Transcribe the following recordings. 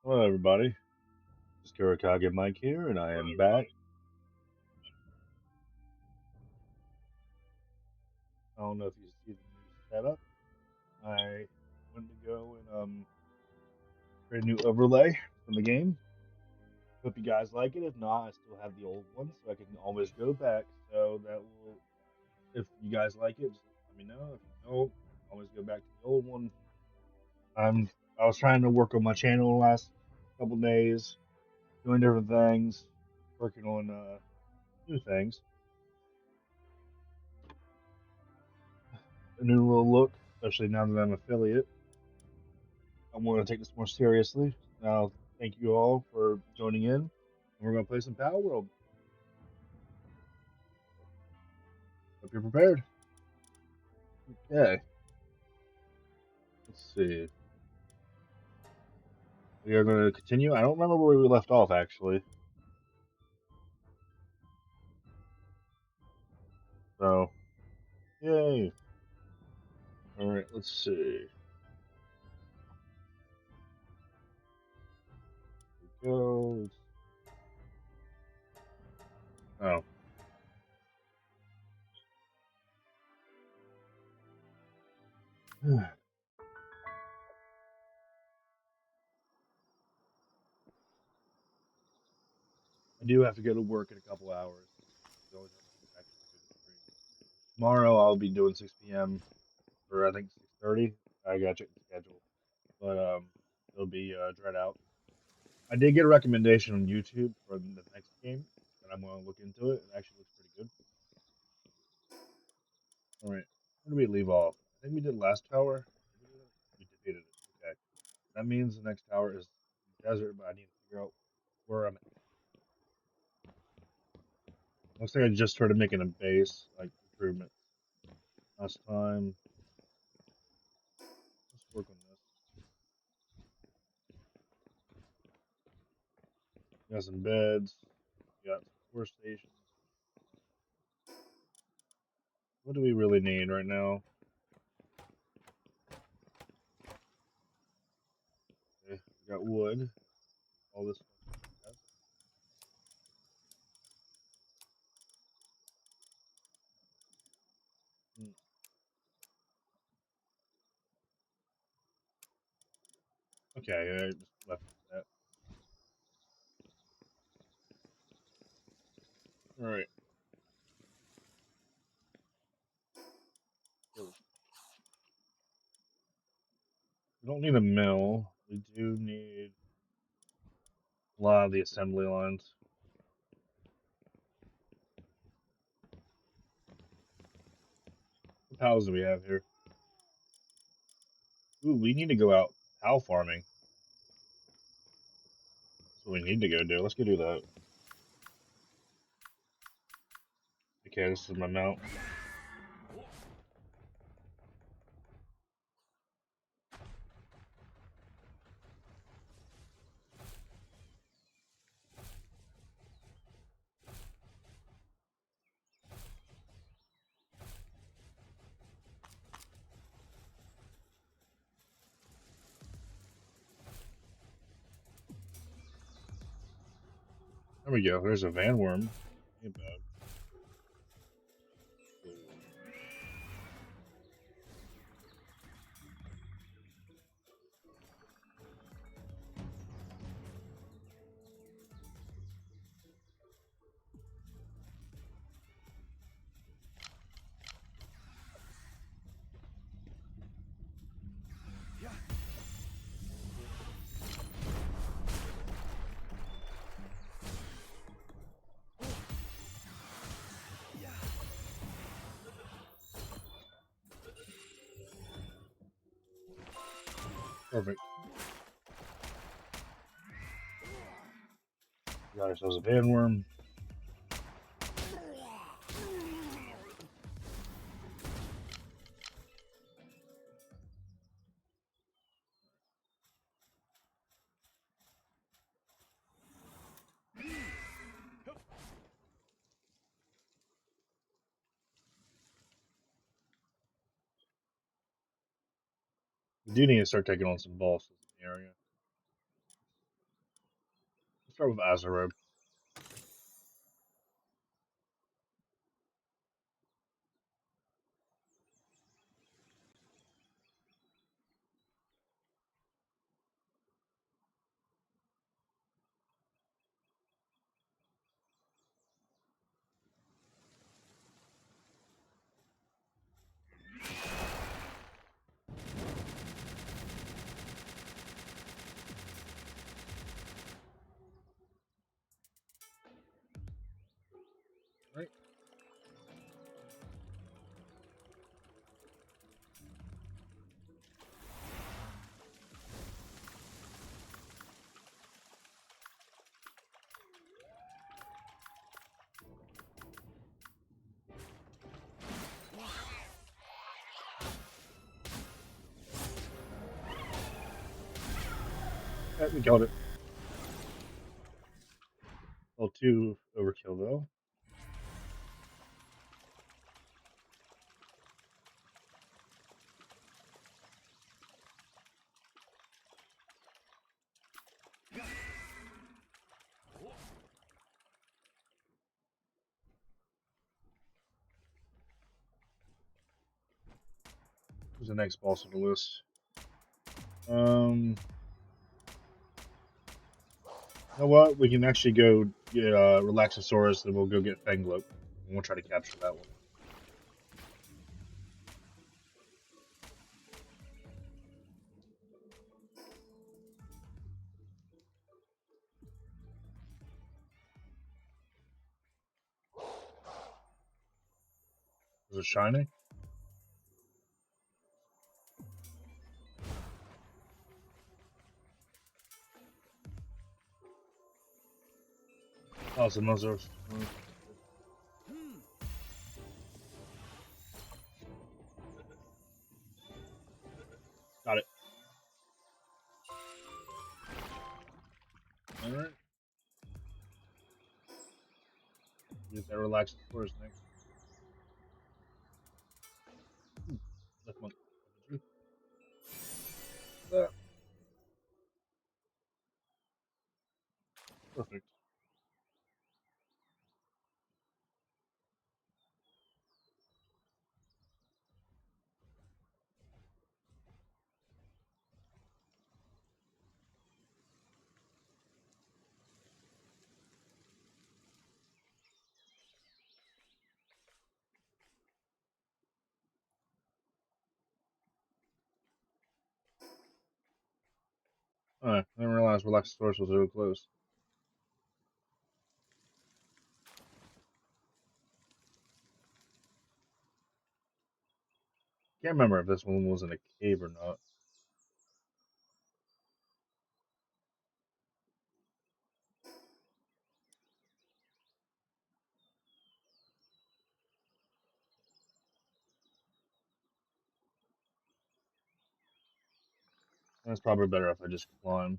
Hello, everybody. It's Kirakage Mike here, and I am back. I don't know if you see the new setup. I went to go and create a new overlay from the game. Hope you guys like it. If not, I still have the old one, so I can always go back. So that will, if you guys like it, just let me know. If you don't, always go back to the old one. I'm I was trying to work on my channel the last couple days, doing different things, working on new things, a new little look, especially now that I'm affiliate. I want to take this more seriously. Now, thank you all for joining in. We're going to play some Palworld. Hope you're prepared. Okay, let's see. We are going to continue. I don't remember where we left off, actually. So, yay. All right, let's see. Here we go. Oh. I do have to go to work in a couple hours. The only time I can actually do the stream. Tomorrow I'll be doing 6 p.m. or I think 6:30. I got to check the schedule, but it'll be dread out. I did get a recommendation on YouTube for the next game, and I'm going to look into it. It actually looks pretty good. All right, where do we leave off? I think we did last tower. We defeated it. Okay, that means the next tower is the desert, but I need to figure out where I'm at. Looks like I just started making a base, like improvement. Last time, let's work on this. We got some beds. We got some force stations. What do we really need right now? Okay, we got wood. All this stuff. Hmm. Okay, I just left that. All right. So we don't need a mill. We do need a lot of the assembly lines. What pals do we have here? Ooh, we need to go out pal farming. That's what we need to go do. Let's go do that. Okay, this is my mount. There we go. There's a van worm. Ain't bad. Perfect. We got ourselves a van worm. We do need to start taking on some bosses in the area. Start with Azarobe. Right. Okay, we killed it. Level 2 overkill though. Who's the next boss on the list? You know what? We can actually go get Relaxosaurus, and we'll go get Fanglope, and we'll try to capture that one. Is it shiny? Oh, it's another. Got it. All right. Use that Relaxosaurus next. Left monk. Perfect. Alright, I didn't realize Relaxosaurus was so close. Can't remember if this one was in a cave or not. That's probably better if I just climb.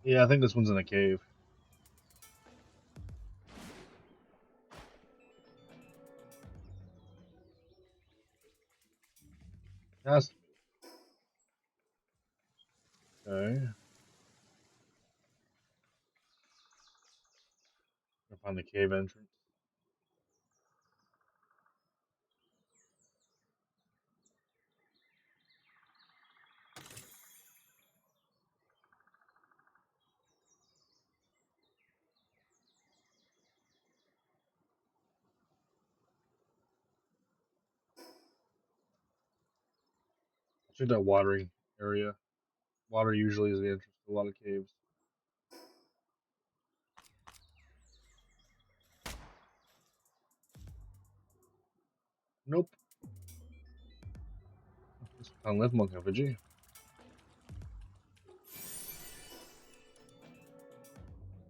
Yeah, I think this one's in a cave. Has to be. Okay. I'll find the cave entrance. Check that watering area. Water usually is the entrance to a lot of caves. Nope. This found Live Monk effigy.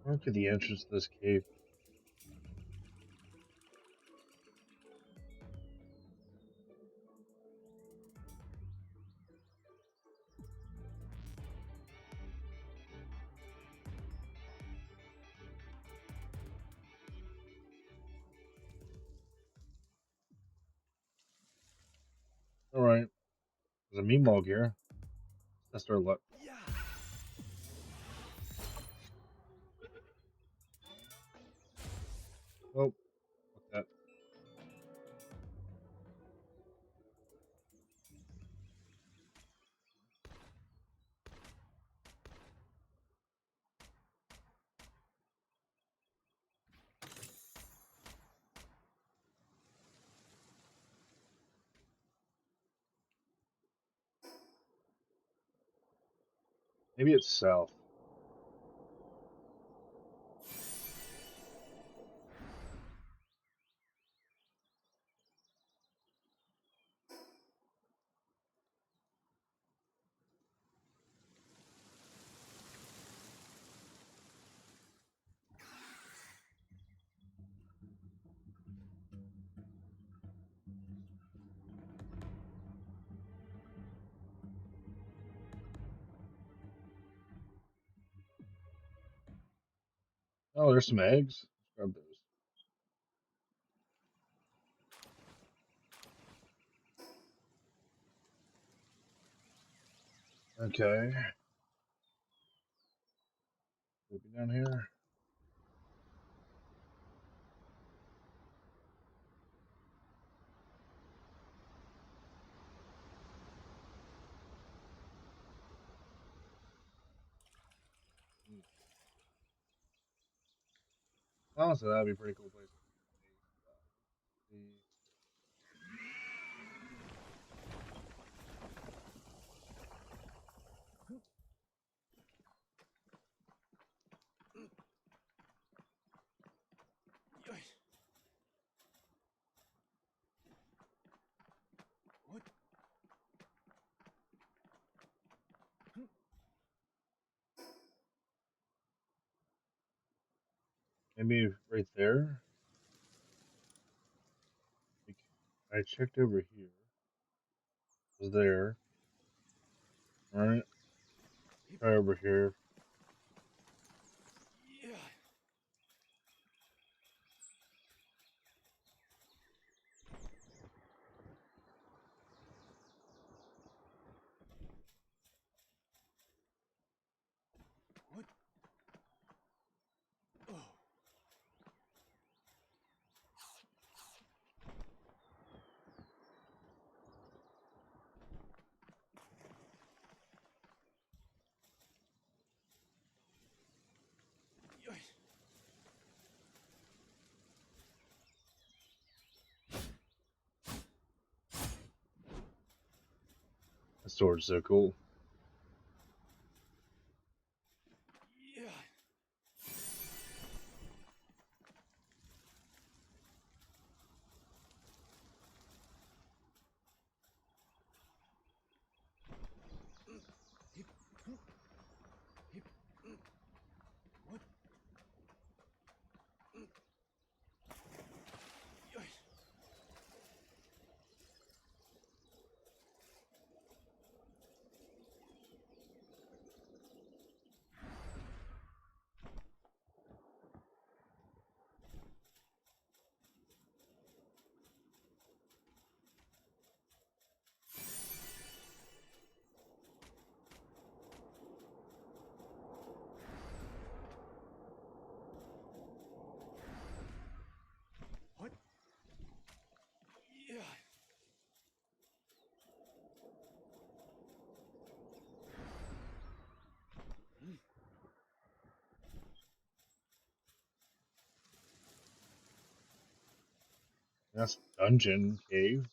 Where could the entrance to this cave be? Alright. There's a Meemaw here. Test our luck. Oh, fuck that. Maybe it's south. Oh, there's some eggs. Let's grab those. Okay. Maybe down here. Honestly, that'd be a pretty cool place. Maybe right there. I checked over here. It was there. Alright. Try over here. The sword's so cool. That's dungeon cave.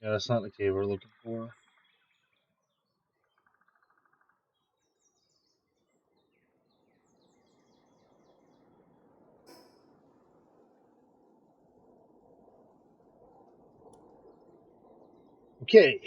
Yeah, that's not the cave we're looking for. Okay.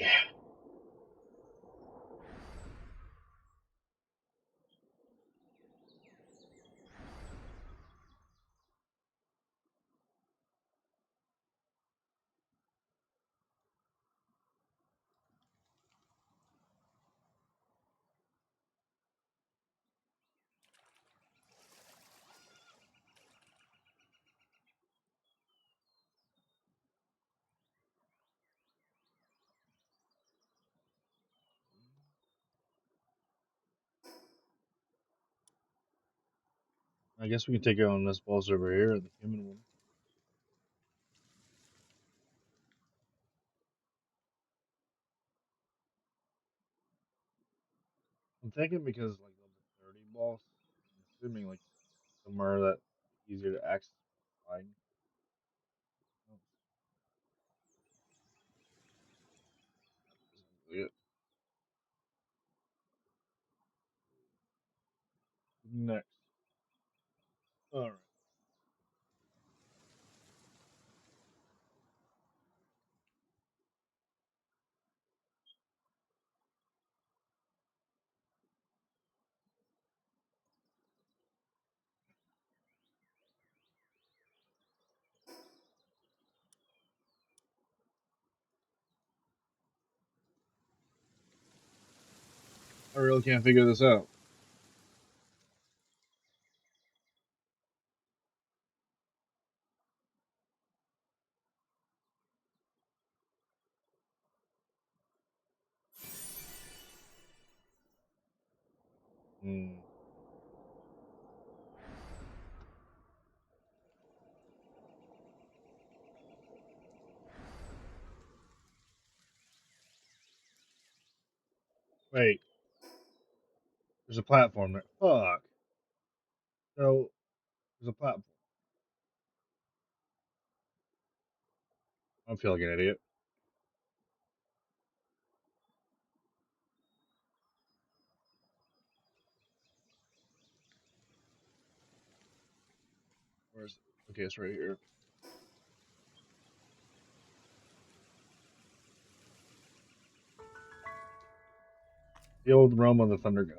I guess we can take it on this boss over here, the human one. I'm thinking because like level 30 boss, I'm assuming like somewhere that easier to access. Fine. Oh, next. All right. I really can't figure this out. Hmm. Wait, there's a platform there. Fuck. So there's a platform. I feel like an idiot. Where's it? Okay, it's right here. The old realm of the Thunder God.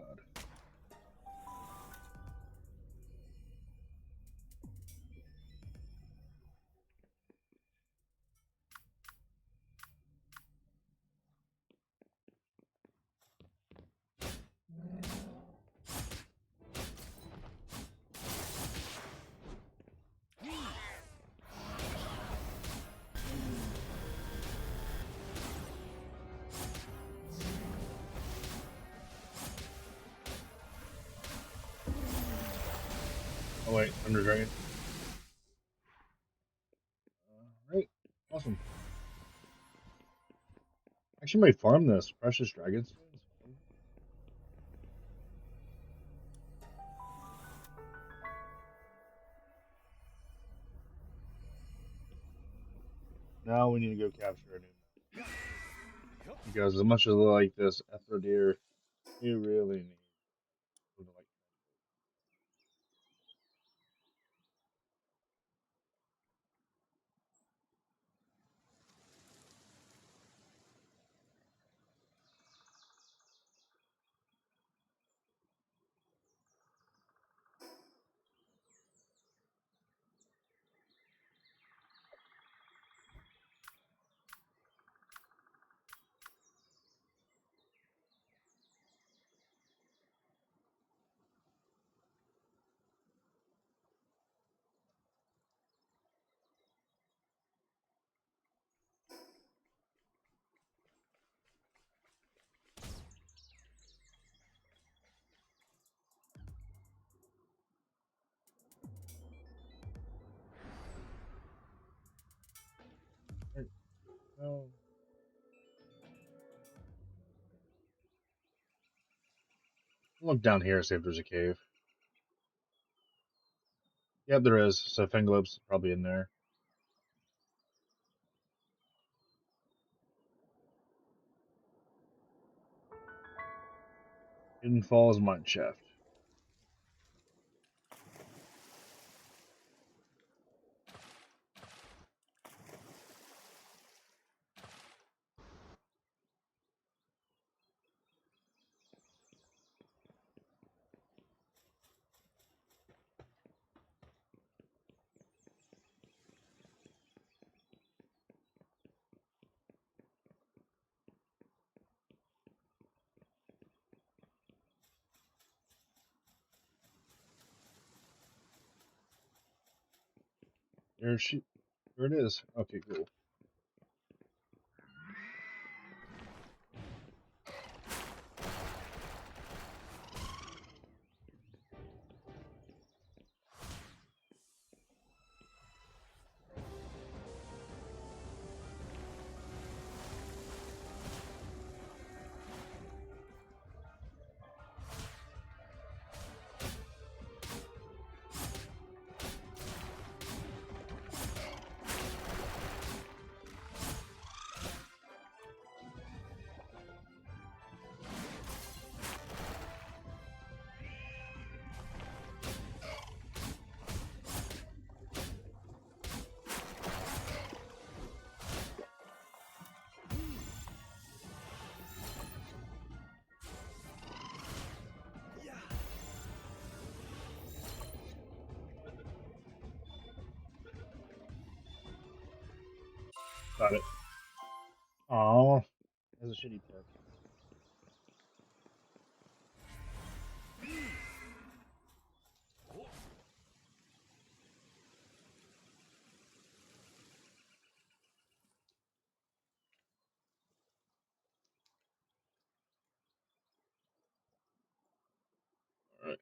Oh wait, Thunder Dragon. Right. Awesome. Actually, might farm this precious dragon stones. Now we need to go capture a new map. Because as much as I like this Ether Deer, you really need to like. Right. No. Look down here, see if there's a cave. Yep, there is. So Fenglop's probably in there. Hidden Falls Mine Shaft. There she. There it is. Okay, cool. Got it. Oh, that's a shitty tech. All right.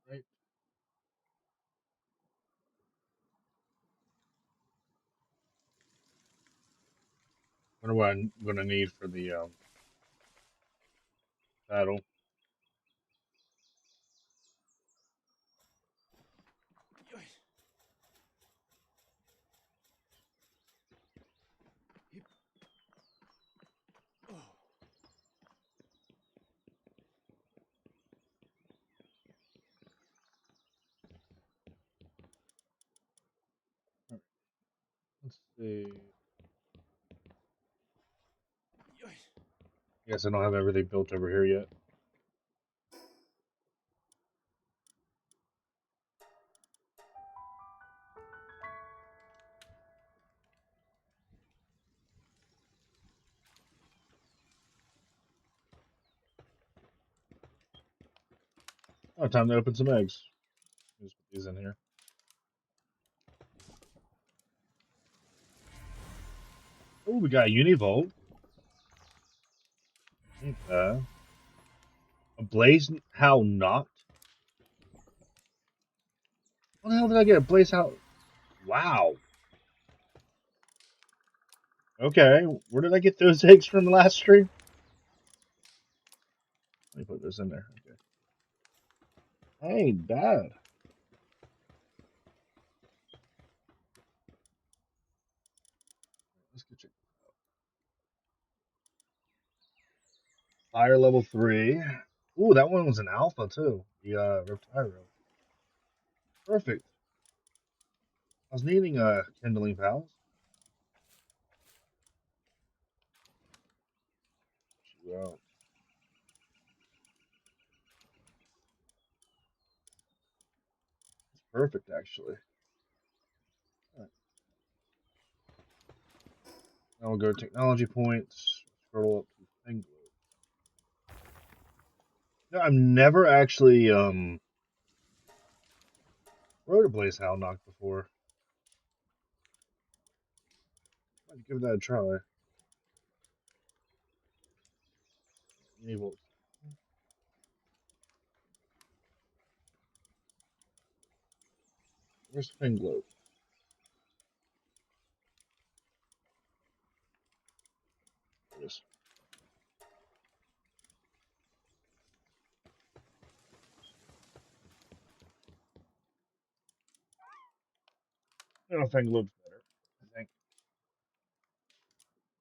Right. Wonder what I'm gonna need for the battle. All right. Let's see. Guess I don't have everything built over here yet. Oh, time to open some eggs. Just put these in here. Oh, we got a Univolt. Okay. A Blaze How knocked? What the hell did I get? A Blaze How? Wow. Okay. Where did I get those eggs from the last stream? Let me put this in there. Okay. Ain't bad. Let's get you. Fire level 3. Ooh, that one was an alpha too. The Reptiro. Perfect. I was needing kindling pals. Well, it's perfect actually. Right. Now we'll go technology points. Scroll up to thing. No, I've never actually rode a Blaze Howl knock before. I'd give that a try. Evil. Where's Finglow? There it is. I don't think Finglo's better. I think.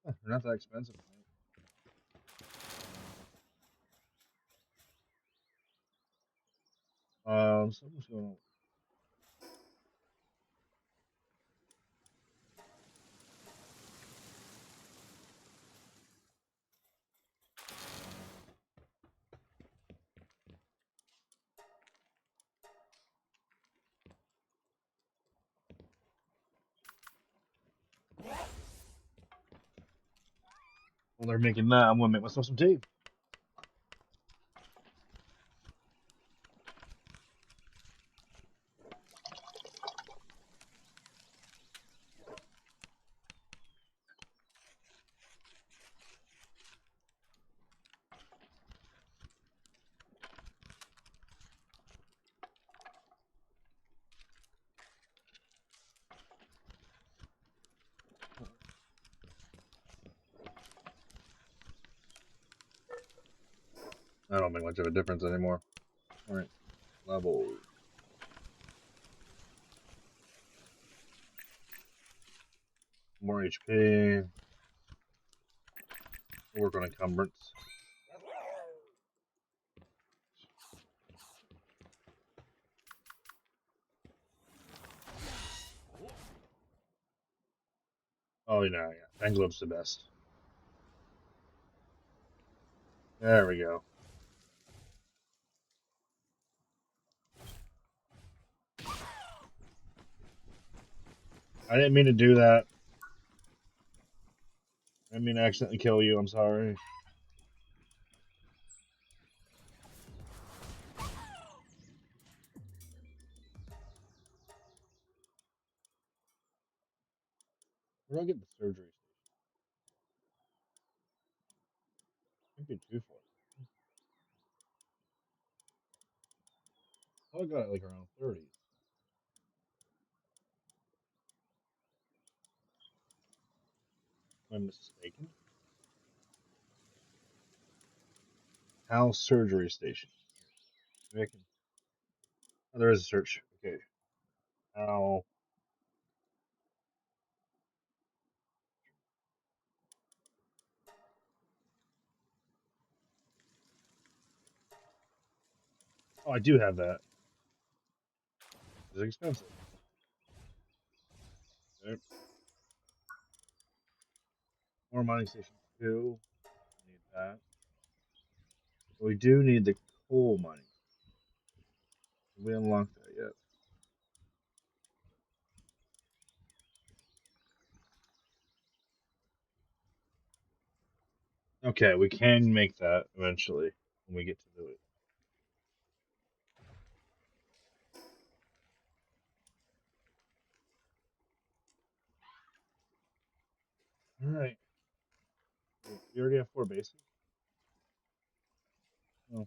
Huh, they're not that expensive. Something's going on. Well, they're making that. I'm gonna make myself some tea. I don't make much of a difference anymore. All right, level. More HP. We'll work on encumbrance. Oh, you know, yeah. Englobe's the best. There we go. I didn't mean to do that. I didn't mean to accidentally kill you. I'm sorry. Where do I get the surgery station? I think it's 240. Oh, I got it like around 30. Am I mistaken? House surgery station. Maybe I can... Oh, there is a search. Okay. How? Oh, I do have that. It's expensive. Okay. More mining station 2. Need that. We do need the coal mining. We unlocked that yet. Okay, we can make that eventually when we get to do it. All right. We already have 4 bases. Oh.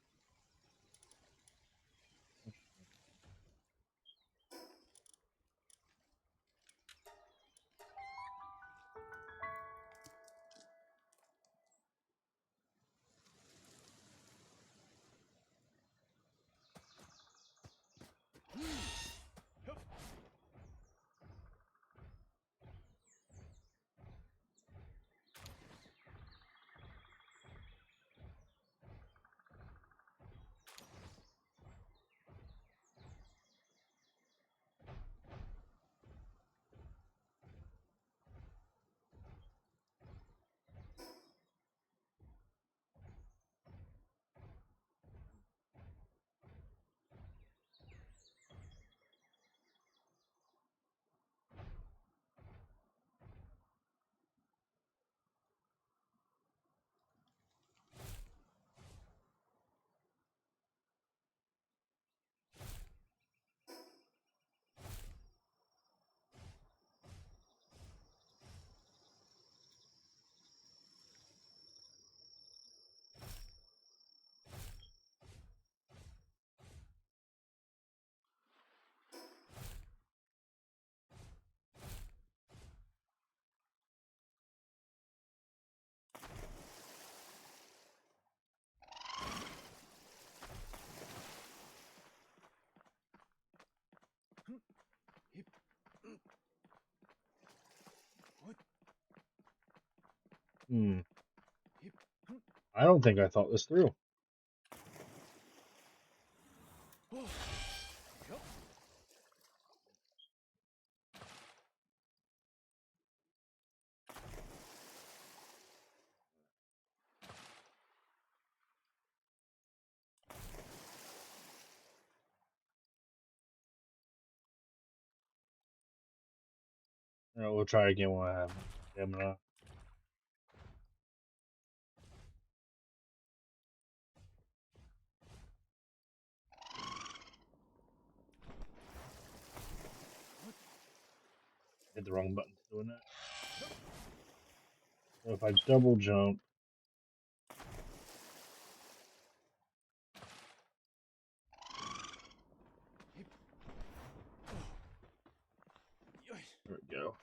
Hmm. I don't think I thought this through. All right, we'll try again when I have stamina. Hit the wrong button doing that. So if I double jump, there we go.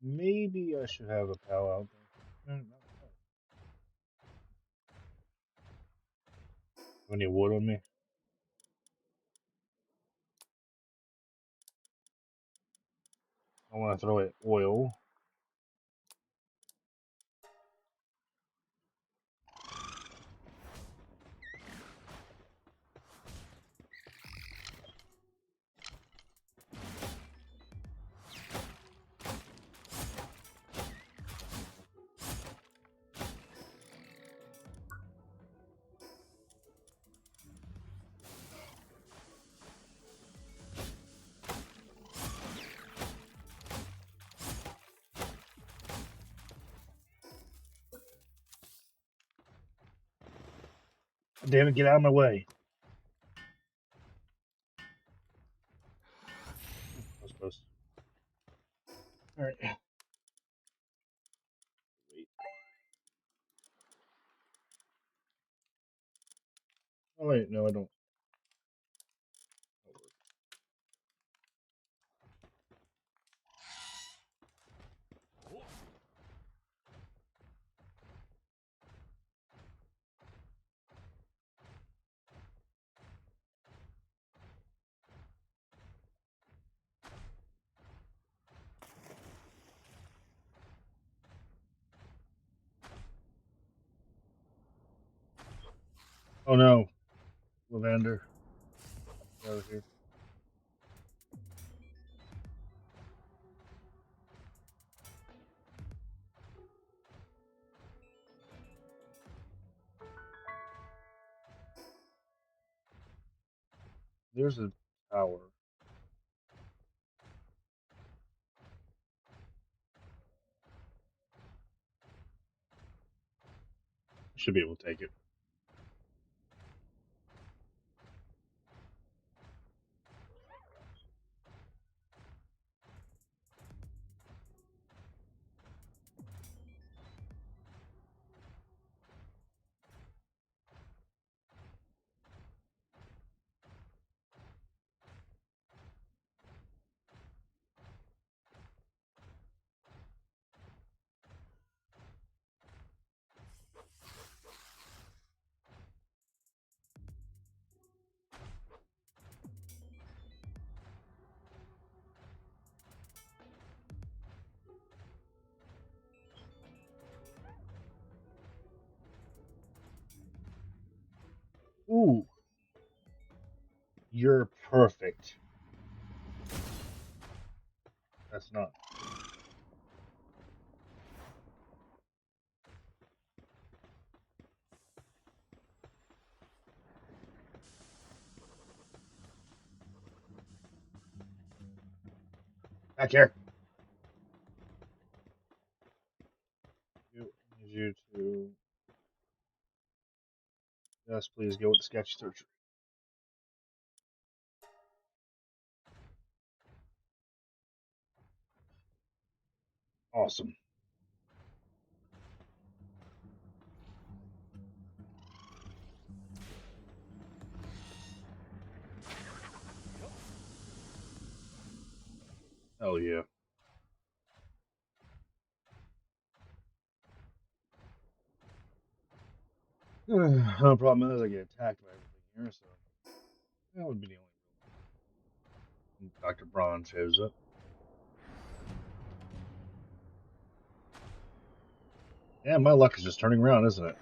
Maybe I should have a pal out there. Any wood on me? I want to throw it oil. Damn it, get out of my way. I was close. Alright. Wait. Oh, wait, no, I don't. Oh no, Lavender. Get out of here. There's a tower. Should be able to take it. Ooh, you're perfect. That's not. Back here. You need you to. Yes, please go with the sketch searcher. Awesome. Hell yeah. The problem is I get attacked by everything here, so that would be the only. Dr. Braun shows up. Yeah, my luck is just turning around, isn't it?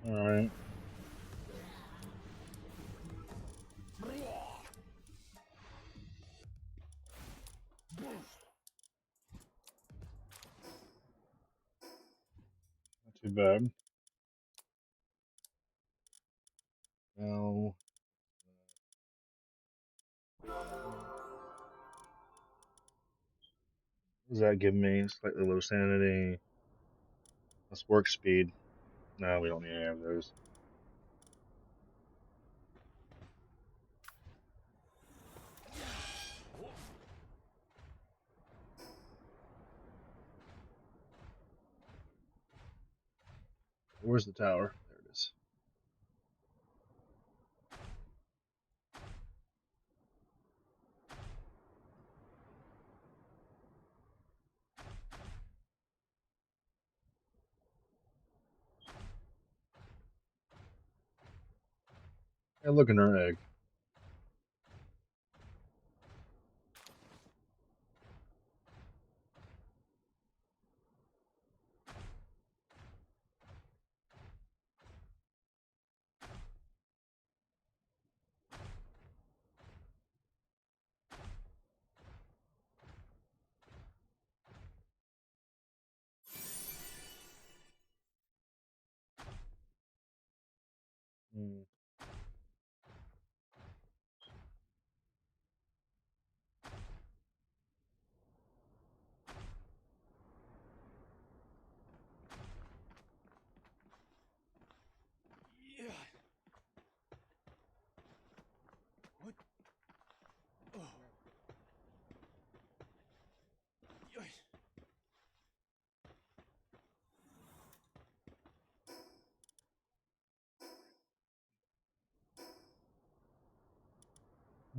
Alright. Not too bad. Now, what does that give me? Slightly low sanity. Let's work speed. No, we don't need any of those. Where's the tower? There it is. Hey, look in our egg. Hmm.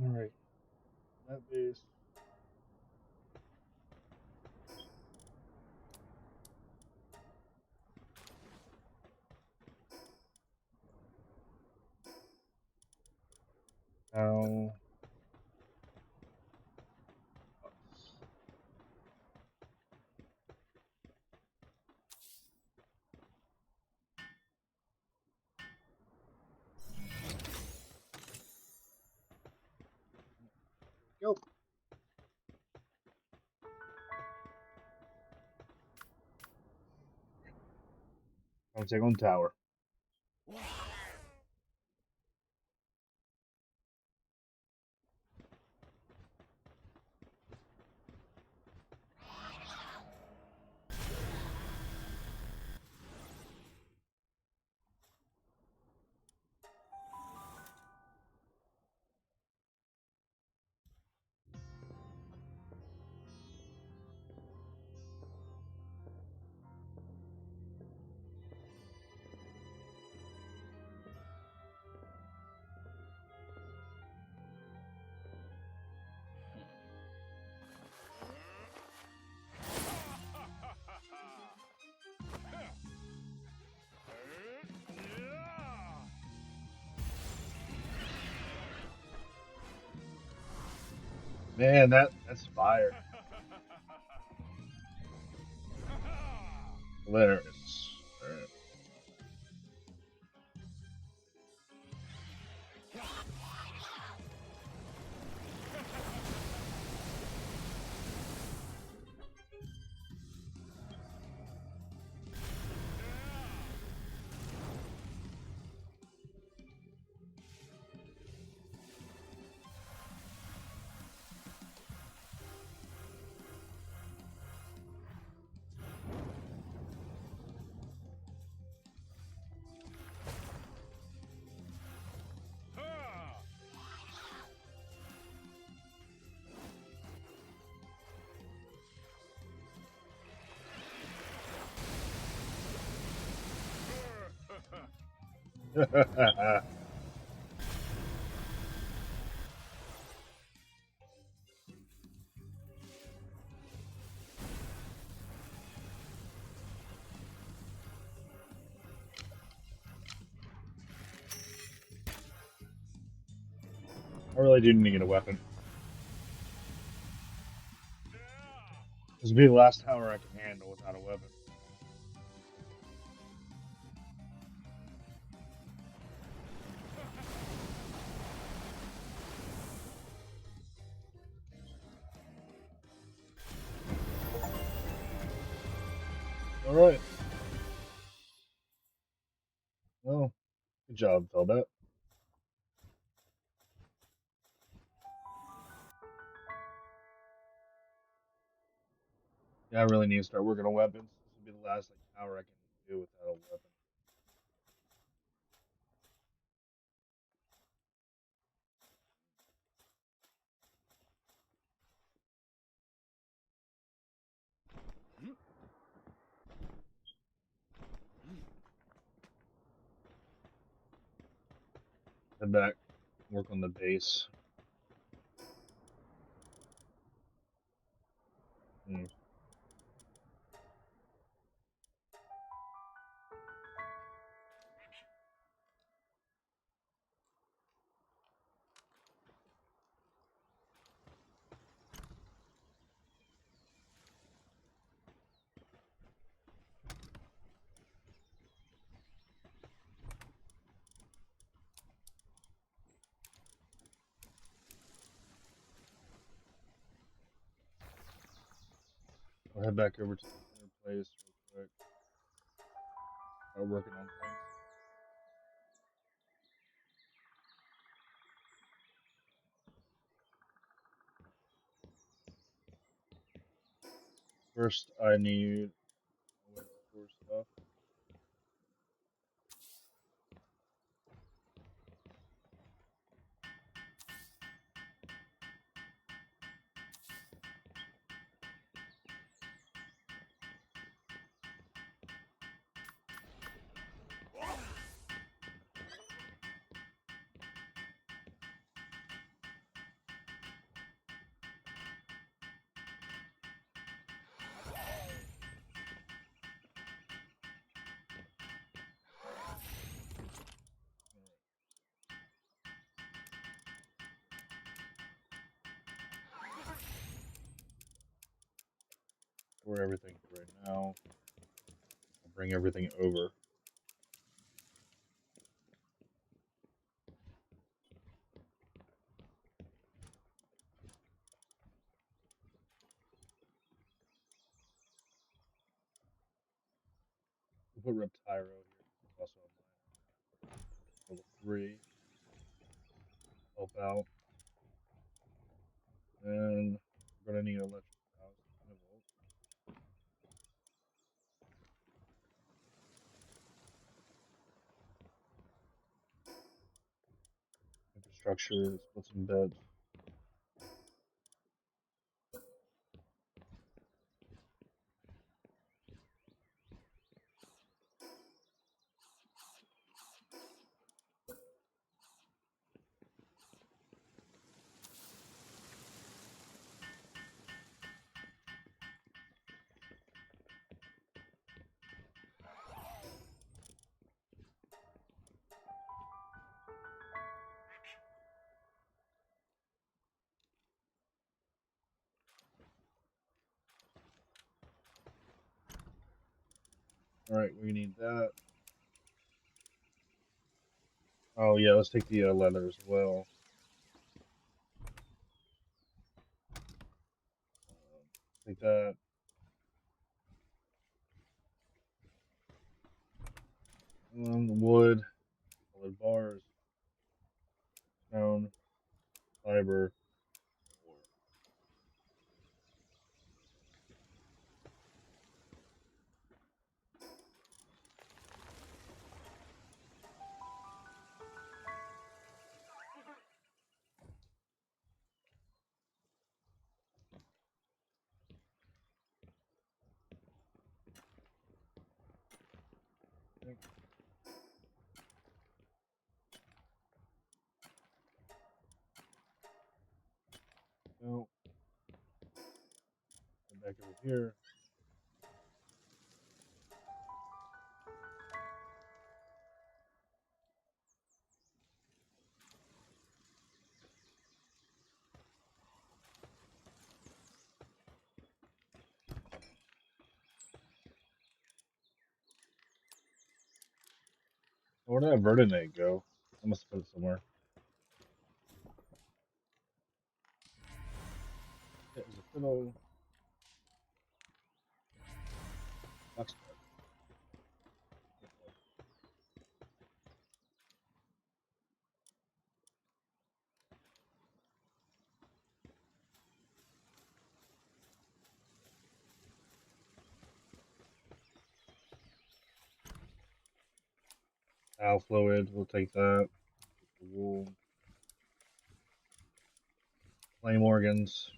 All right. That base. Now. Go. I'll take on the tower. Man, that's fire. Hilarious. All right. I really do need to get a weapon. This will be the last tower I can handle without a weapon. All right. Well, good job, Felbat. Yeah, I really need to start working on weapons. This will be the last like hour I can do without a weapon. Head back, work on the base. Hmm. I'll head back over to the center place real quick. Start working on things. First, I need a way to store stuff. Store everything for right now. I'll bring everything over. We'll put Reptyro here. It's also a miner. Level 3. Help out. And we're gonna need electric power. 10 volts. Infrastructure. Let's put some beds. All right, we need that. Oh yeah, let's take the leather as well. Take that. Wood, colored bars, stone, fiber. No. Come back over here. Where did that verdinate go? I must have put it somewhere. It was a fiddle. Box. Owl fluid, we'll take that. Wool. Flame organs.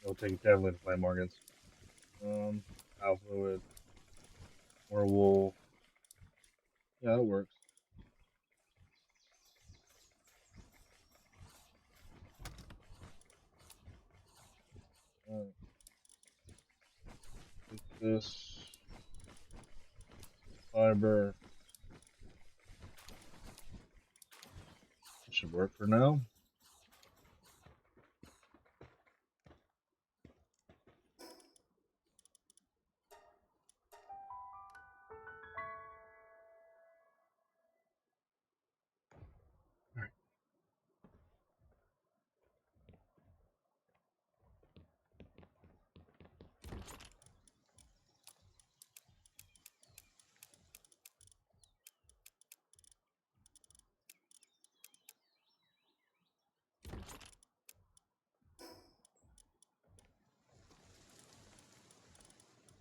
We'll take definitely flame organs. Owl fluid. More wool. Yeah, that works. Take this. Fiber. Should work for now. All right.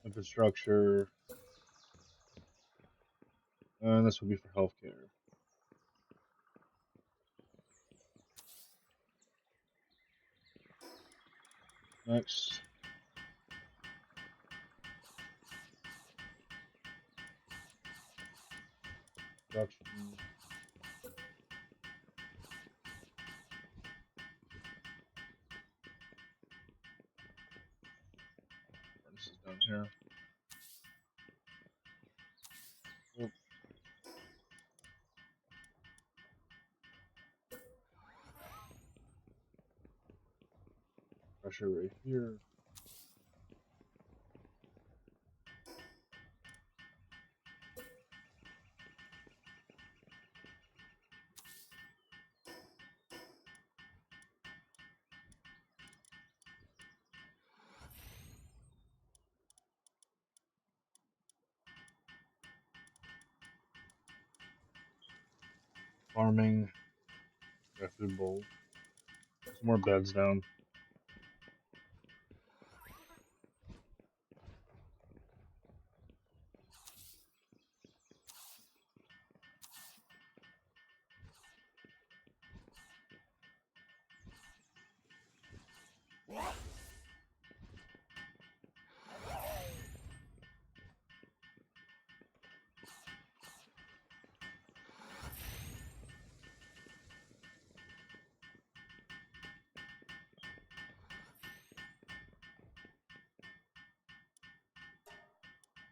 Infrastructure. And this will be for healthcare. Next. Production. This is down here. Yep. Pressure right here. Farming. Got food bowl. Some more beds down.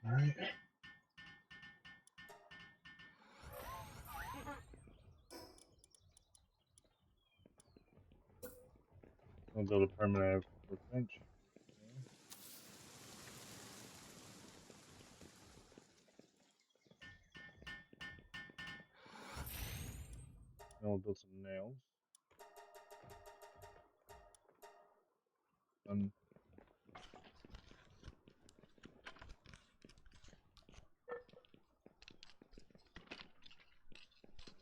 All right. I'll build a permanent workbench. Okay. Then we'll build some nails.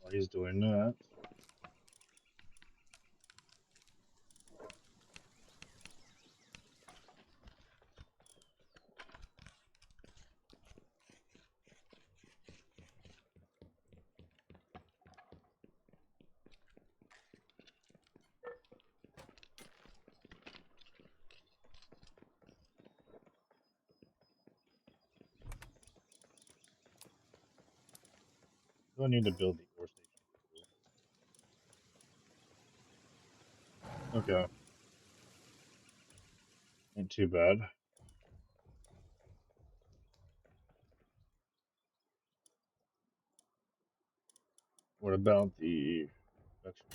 While he's doing that, do I need to build the ore station? Okay. Ain't too bad. What about the production?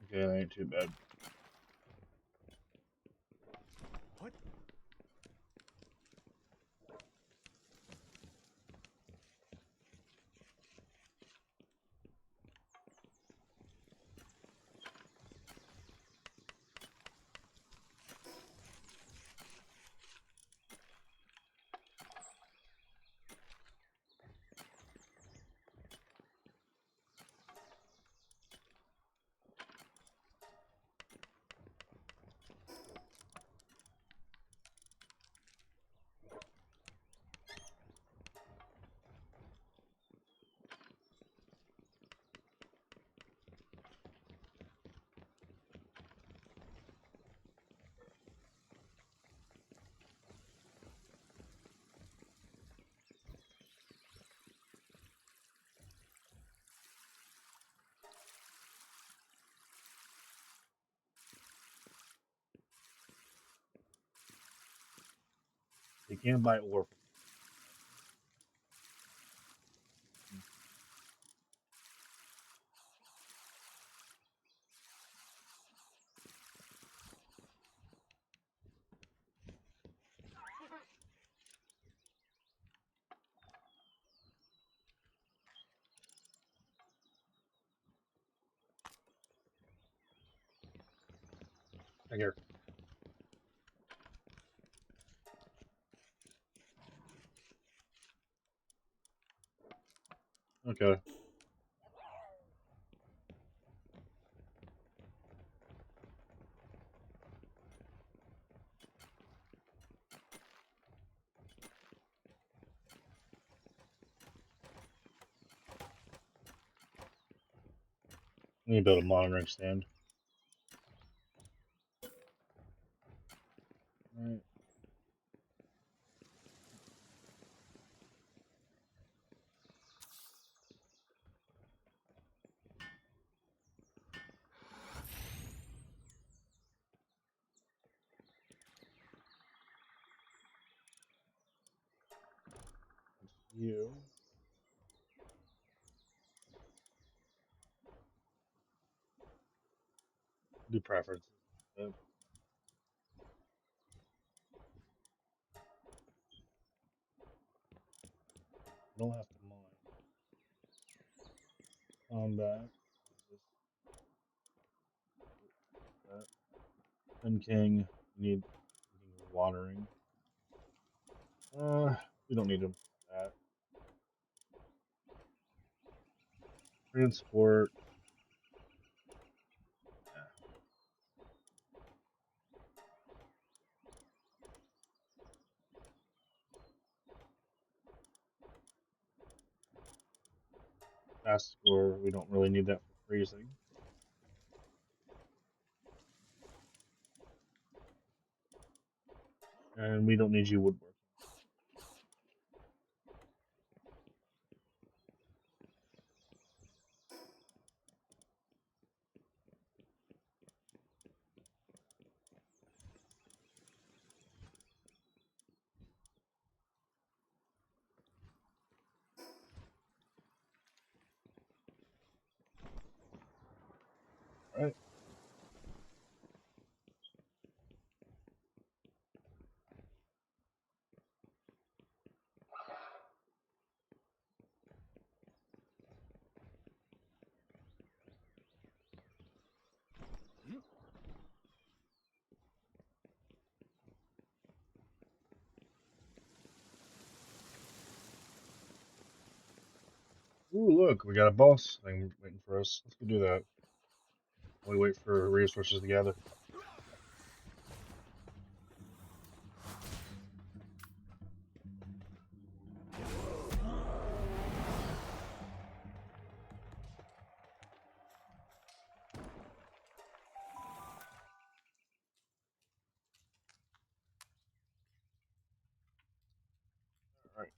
Okay, that ain't too bad. What? You can't buy ore. Right here. Okay. I need to build a monitoring stand. Right. You do preferences. But I don't have to mine. Combat. That. And king. Need watering. We don't need him for that. Transport. Fast score. We don't really need that for freezing. And we don't need you woodworking. Alright. Ooh, look, we got a boss thing waiting for us. Let's go do that. While we wait for resources to gather. Alright.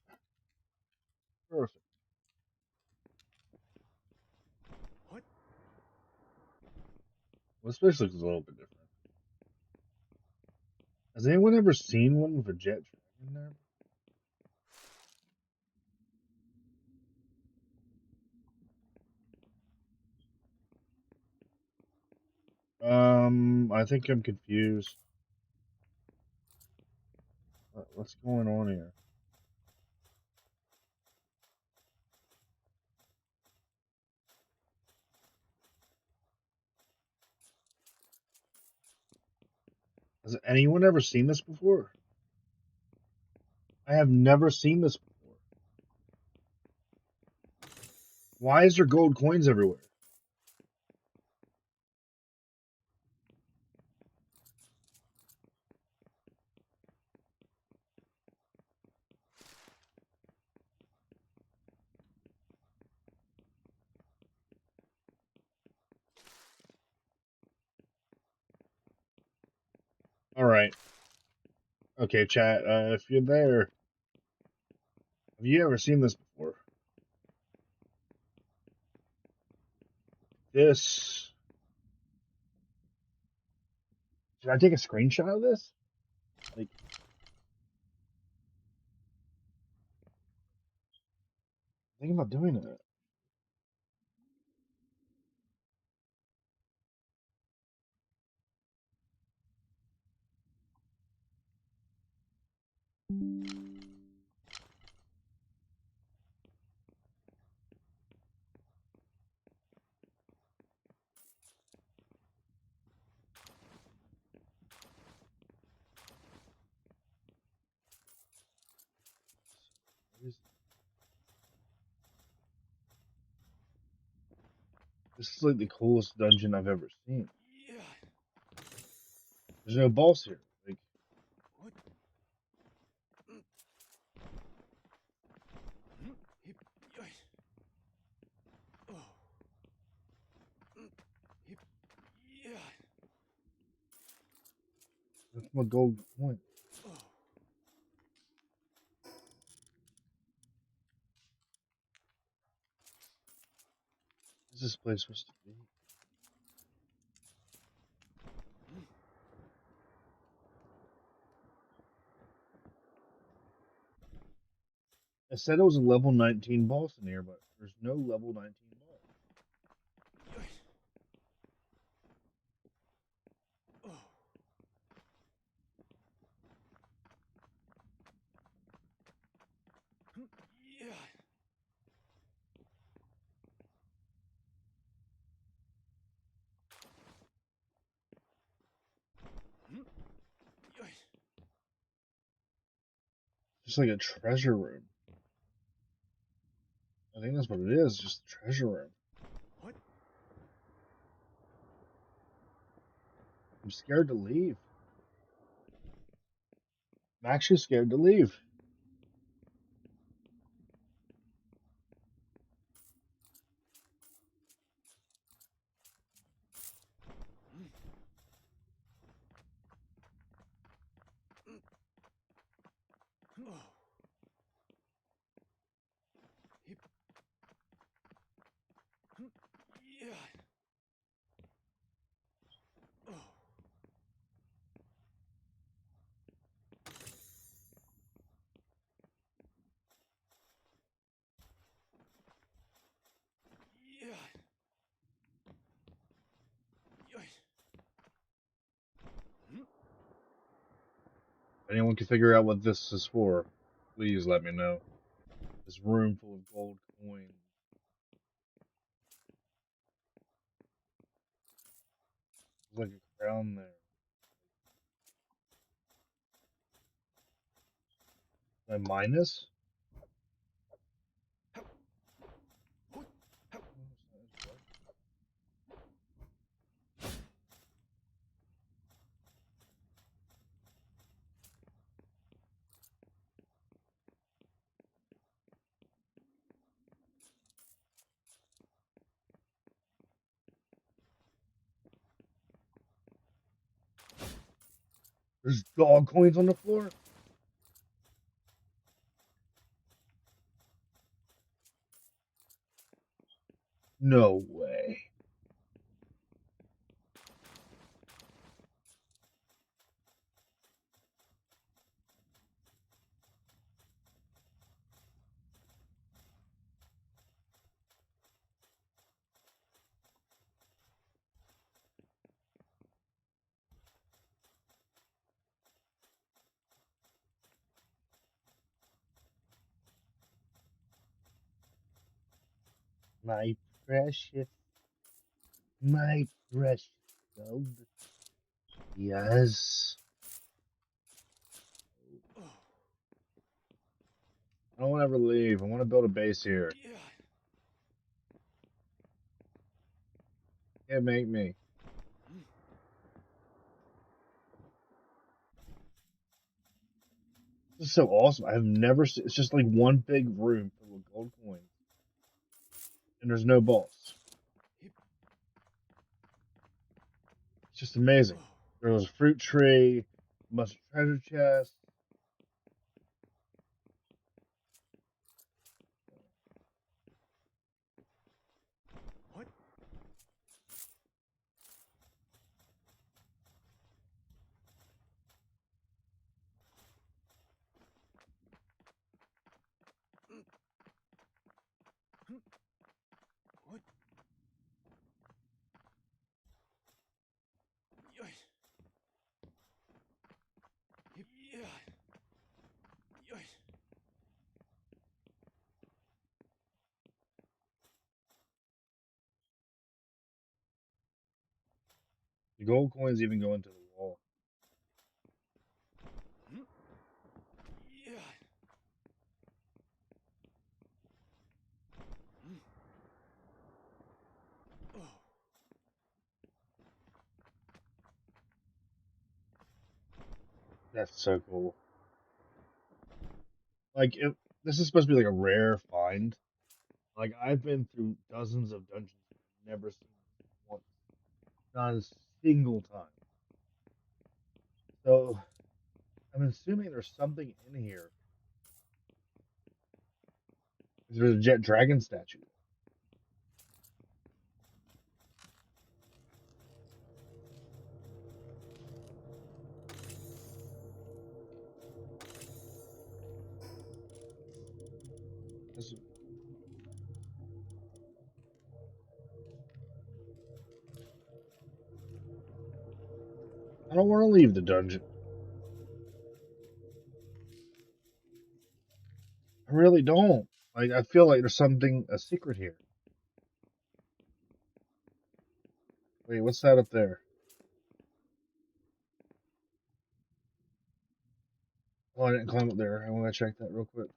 Perfect. What? Well, this place looks a little bit different. Has anyone ever seen one with a jet dragon there? I think I'm confused. What's going on here? Has anyone ever seen this before? I have never seen this before. Why is there gold coins everywhere? Alright. Okay, chat, if you're there, have you ever seen this before? This. Should I take a screenshot of this? Like, Thinking about doing it. This is like the coolest dungeon I've ever seen. There's no boss here. Like, that's my gold coin. What's this place supposed to be? I said it was a level 19 boss in here, but there's no level 19 boss. Just like a treasure room. I think that's what it is, just a treasure room. I'm scared to leave. I'm actually scared to leave. If anyone can figure out what this is for, please let me know. This room full of gold coins. There's like a crown there. My minus? There's dog coins on the floor? No way. My precious, my precious gold. Yes. I don't want to ever leave. I want to build a base here. Can't make me. This is so awesome. I have never seen. It's just like one big room full of gold coins, and there's no boss. It's just amazing. There was a fruit tree, a bunch of treasure chests. The gold coins even go into the wall. That's so cool. Like, if this is supposed to be like a rare find. Like, I've been through dozens of dungeons, never seen this once, not a single time. So I'm assuming there's something in here. There's a jet dragon statue. This, I don't want to leave the dungeon. I really don't. Like, I feel like there's something, a secret here. Wait, what's that up there? Oh, I didn't climb up there. I want to check that real quick.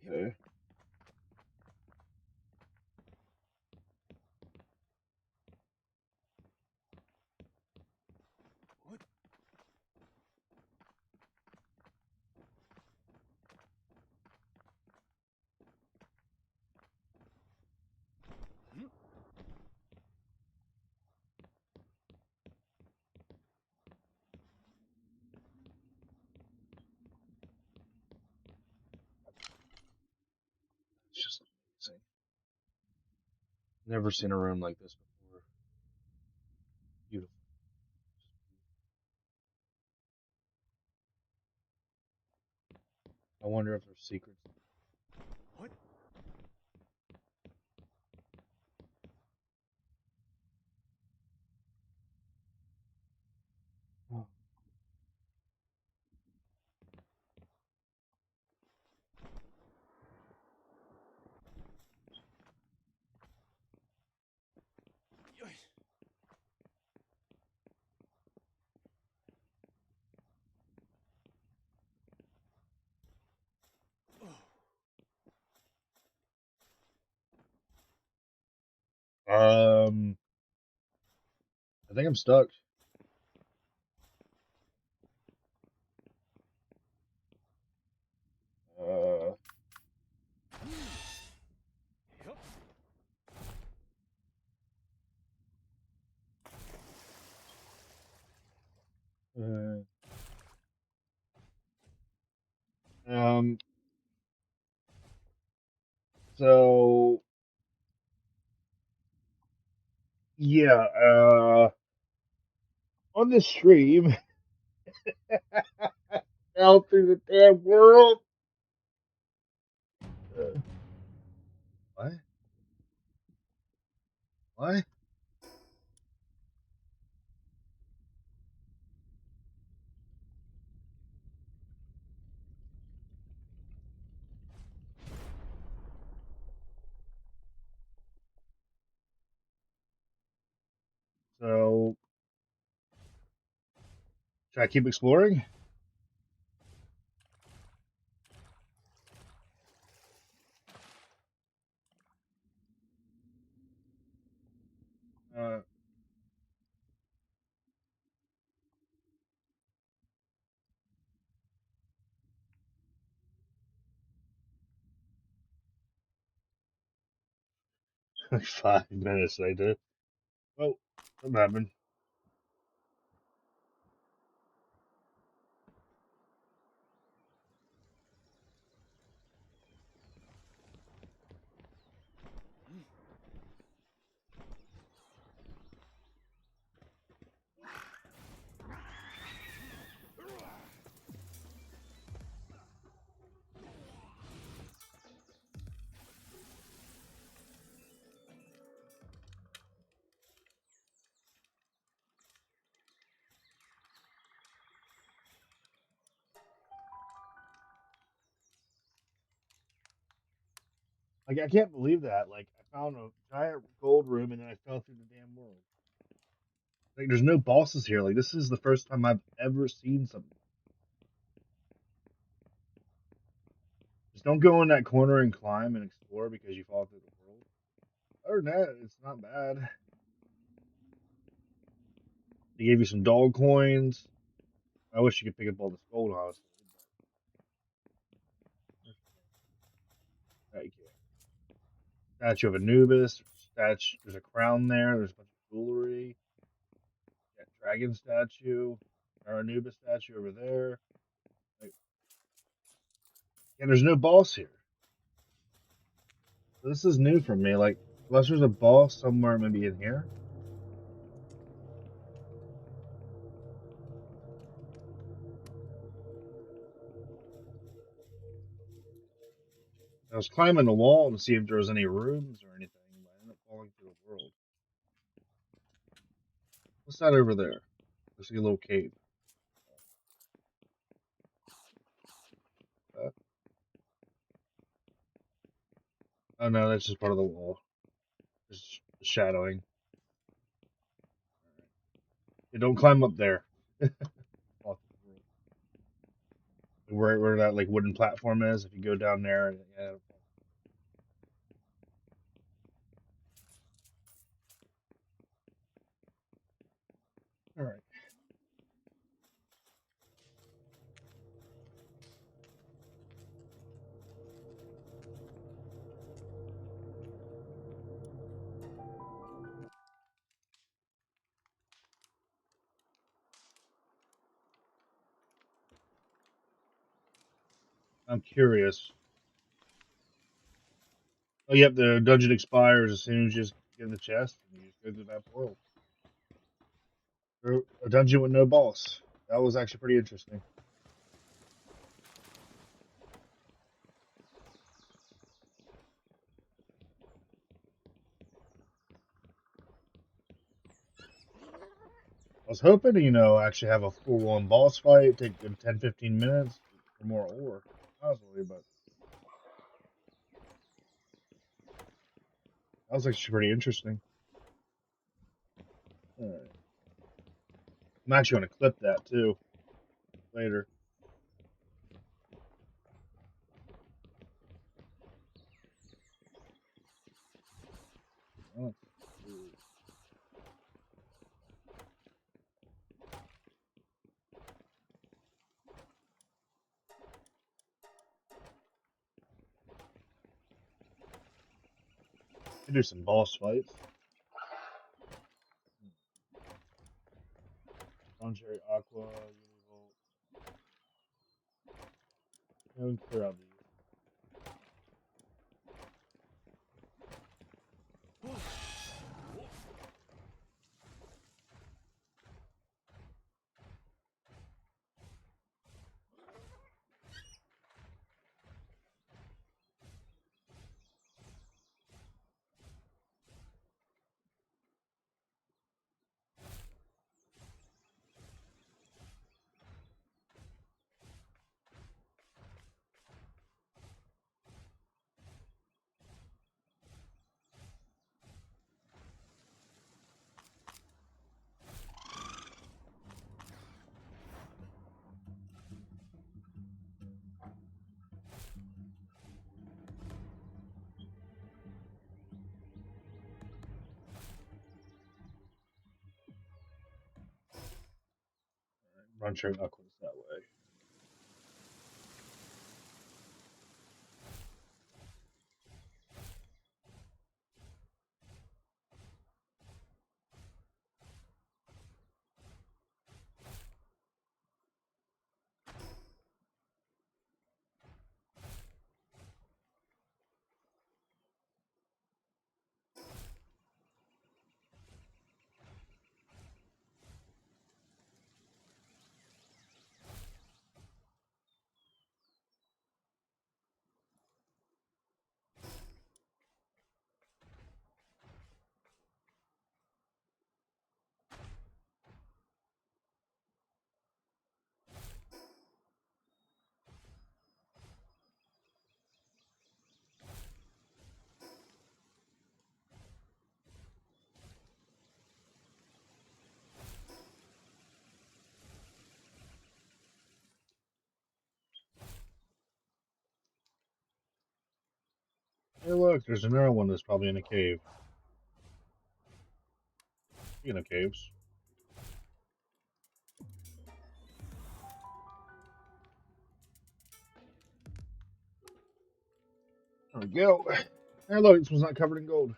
Okay. It's just amazing. Never seen a room like this before. Beautiful. I wonder if there's secrets. Oh. I think I'm stuck. Uh, uh, um, so yeah, on this stream, out through the damn world. Uh, what? What? So, should I keep exploring? Uh, Like 5 minutes later. Well, something happened. Like I can't believe that. Like I found a giant gold room and then I fell through the damn world. Like there's no bosses here. Like this is the first time I've ever seen something. Just don't go in that corner and climb and explore because you fall through the world. Other than that, it's not bad. They gave you some dog coins. I wish you could pick up all this gold, honestly. But you can't. Statue of Anubis. Statue. There's a crown there. There's a bunch of jewelry. Got dragon statue. Or Anubis statue over there. Like, yeah, there's no boss here. So this is new for me. Like, unless there's a boss somewhere, maybe in here. I was climbing the wall to see if there was any rooms or anything, but I ended up falling through the world. What's that over there? Looks like a little cave. Uh, oh no, that's just part of the wall. Just shadowing. Yeah, don't climb up there. Where that like wooden platform is. If you go down there, yeah. All right. I'm curious. Oh, yep. The dungeon expires as soon as you just get in the chest and you just go through that portal. Or a dungeon with no boss. That was actually pretty interesting. I was hoping to, actually have a full on boss fight, take 10, 15 minutes for more ore. Honestly, but that was actually pretty interesting. Alright. I'm actually going to clip that too later. Oh, do some boss fights. Cherry Aqua, Univolt. And clear out these. Run Cherry Aqua's that way. Hey, look, there's another one that's probably in a cave. Speaking of caves. There we go. Hey, look, this one's not covered in gold.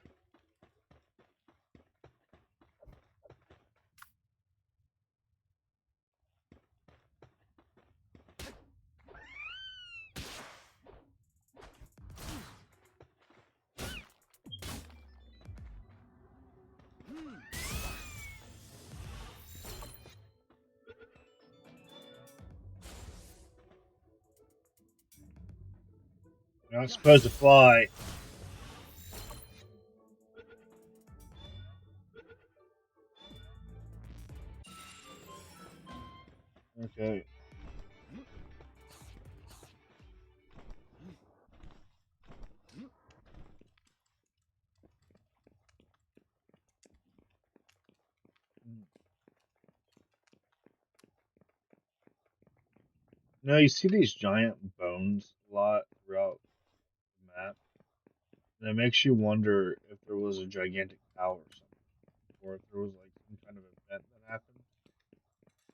You're not supposed to fly. Okay. Now you see these giant bones a lot throughout the map, and it makes you wonder if there was a gigantic tower or something, or if there was like some kind of event that happened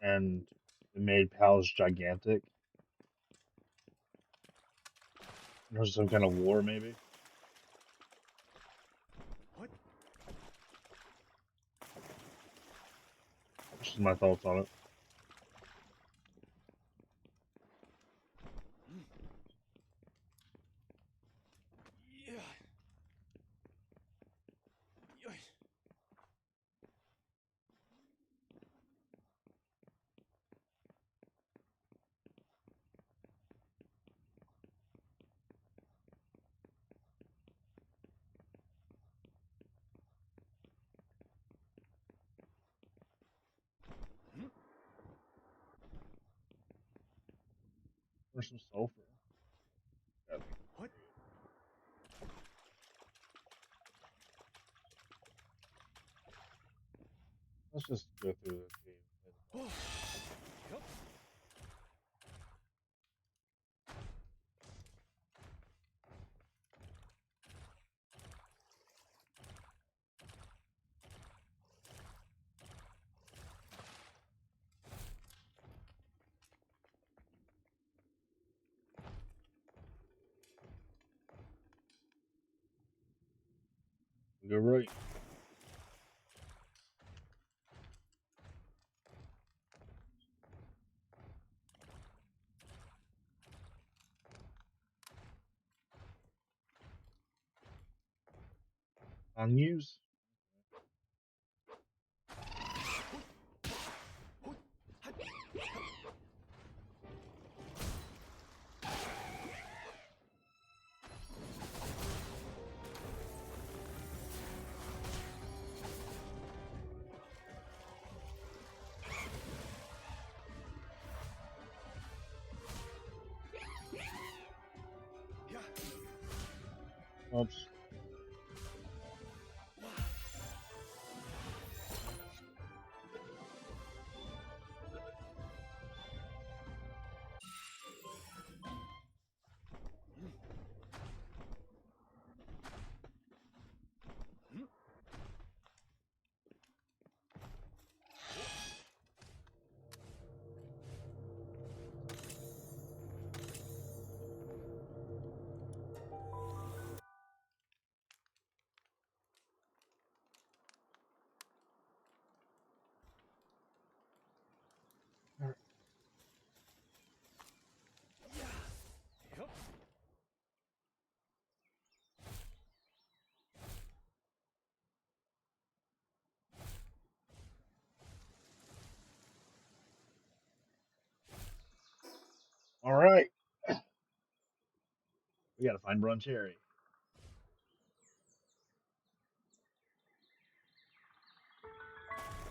and it made Pals gigantic. There was some kind of war, maybe. What? This is my thoughts on it. Yeah. Yeah. There's some sulfur. Yeah, What? let's just go through the cave. Oh. Yep. We go right. Unused. Yeah. Oops. Yep. All right. We gotta find Broncherry.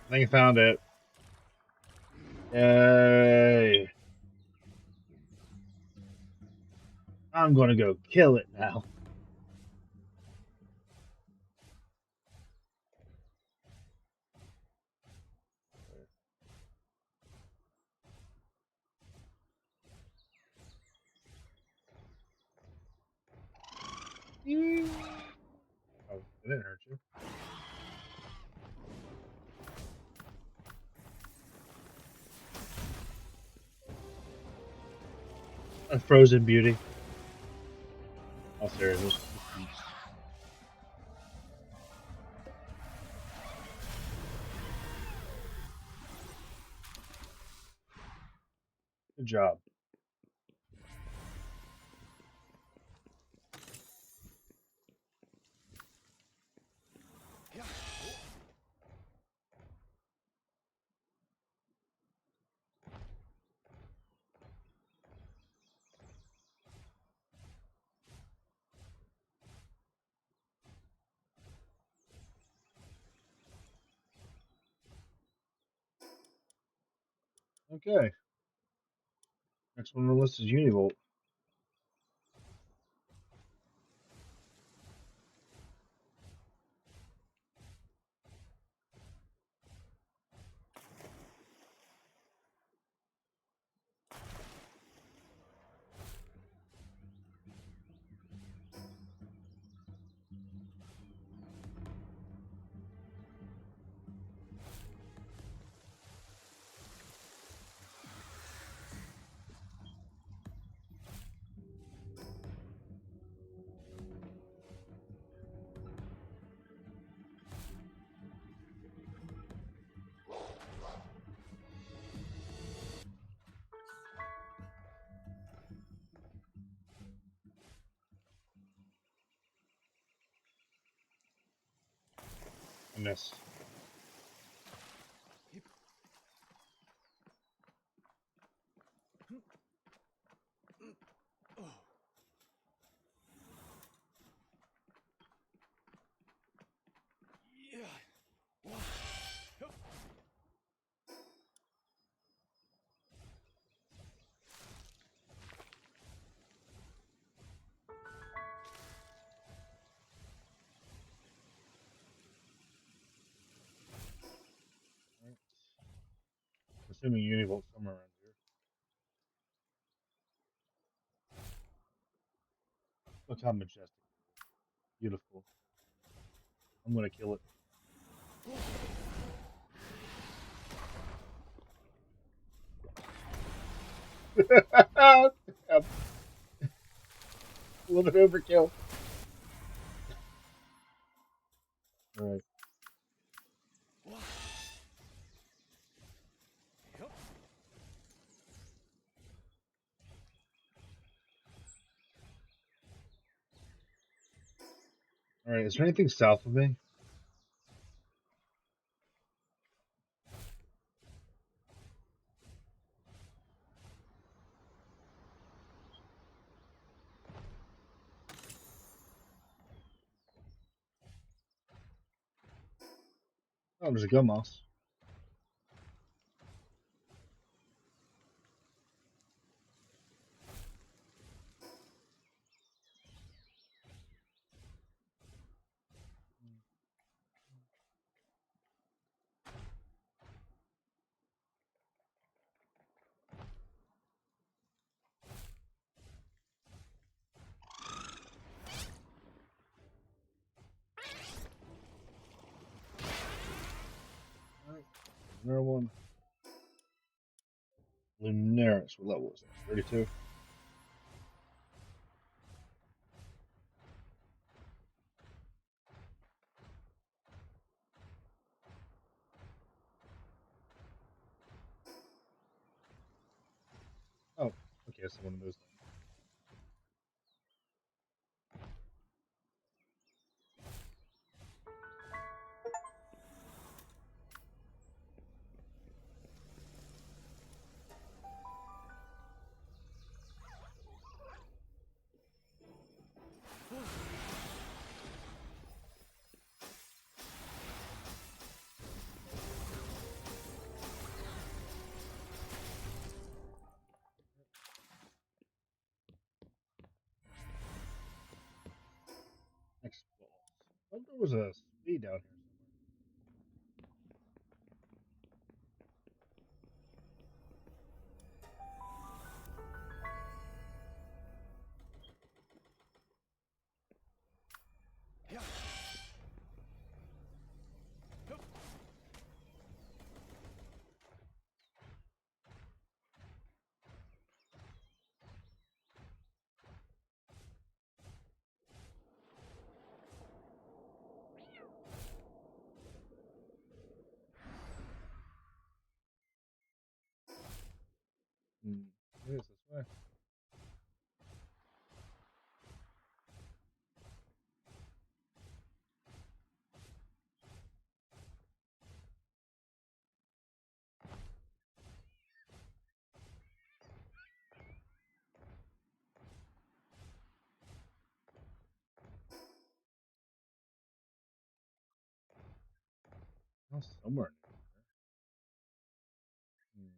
I think I found it. Yay. I'm gonna go kill it now. It didn't hurt you. A frozen beauty. All seriously. Good job. Yeah. Okay. Next one on the list is Univolt. I missed. Oh. Yeah. Wow. Yup. Right. Assuming Univolt's somewhere around here. Look how majestic. Beautiful. I'm gonna kill it. A little bit overkill. All right. Wow. Yup. All right. Is there anything south of me? Oh, there's a Gummoss. All right. Another one. Lunaris. What level is that? 32. Oh, okay. It's one of those. Next boss. Oh, there was a speed down here. Yeah. Oh, somewhere near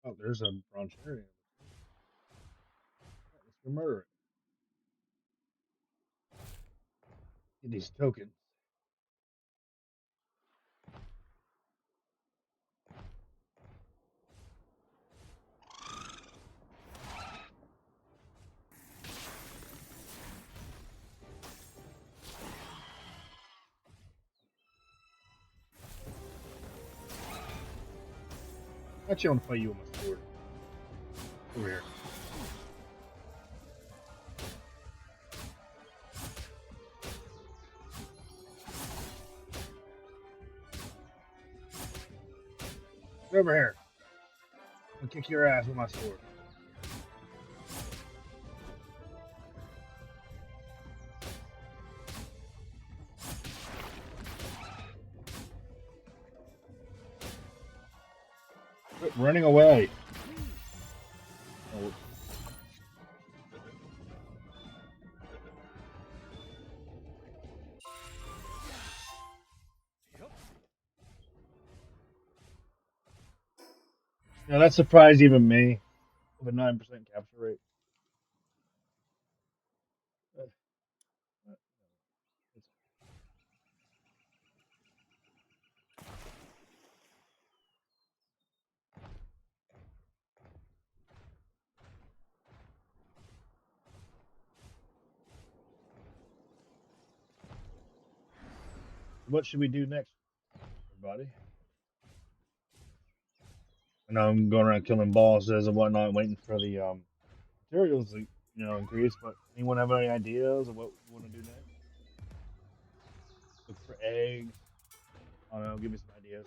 there. Oh, there's a Broncharian. Let's go murder it. Get these tokens. Actually, I want to fight you with my sword. Over here. Get over here. I'll kick your ass with my sword. Quit running away. Oh, now that surprised even me with a 9% capture rate. Uh, uh, what should we do next, everybody? And I'm going around killing bosses and whatnot, waiting for the materials to increase. But anyone have any ideas of what we want to do next? Look for eggs. I don't know. Give me some ideas.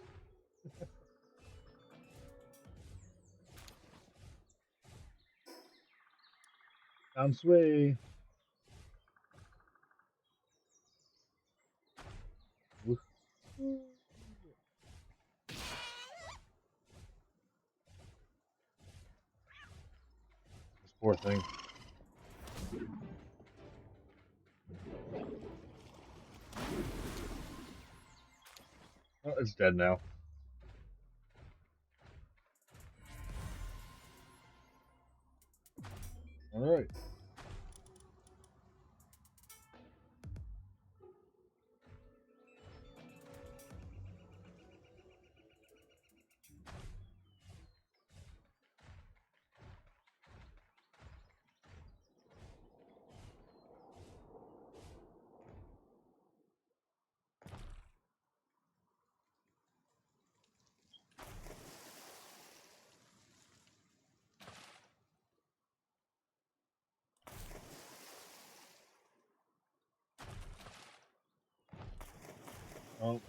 Sounds sweet. This poor thing. Oh, it's dead now. All right. Oh,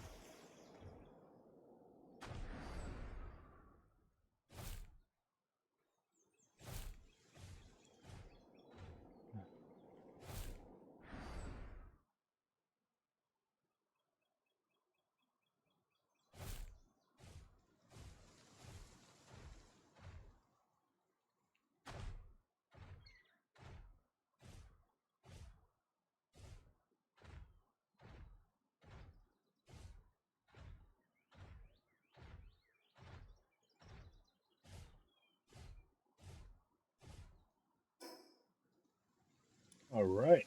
all right.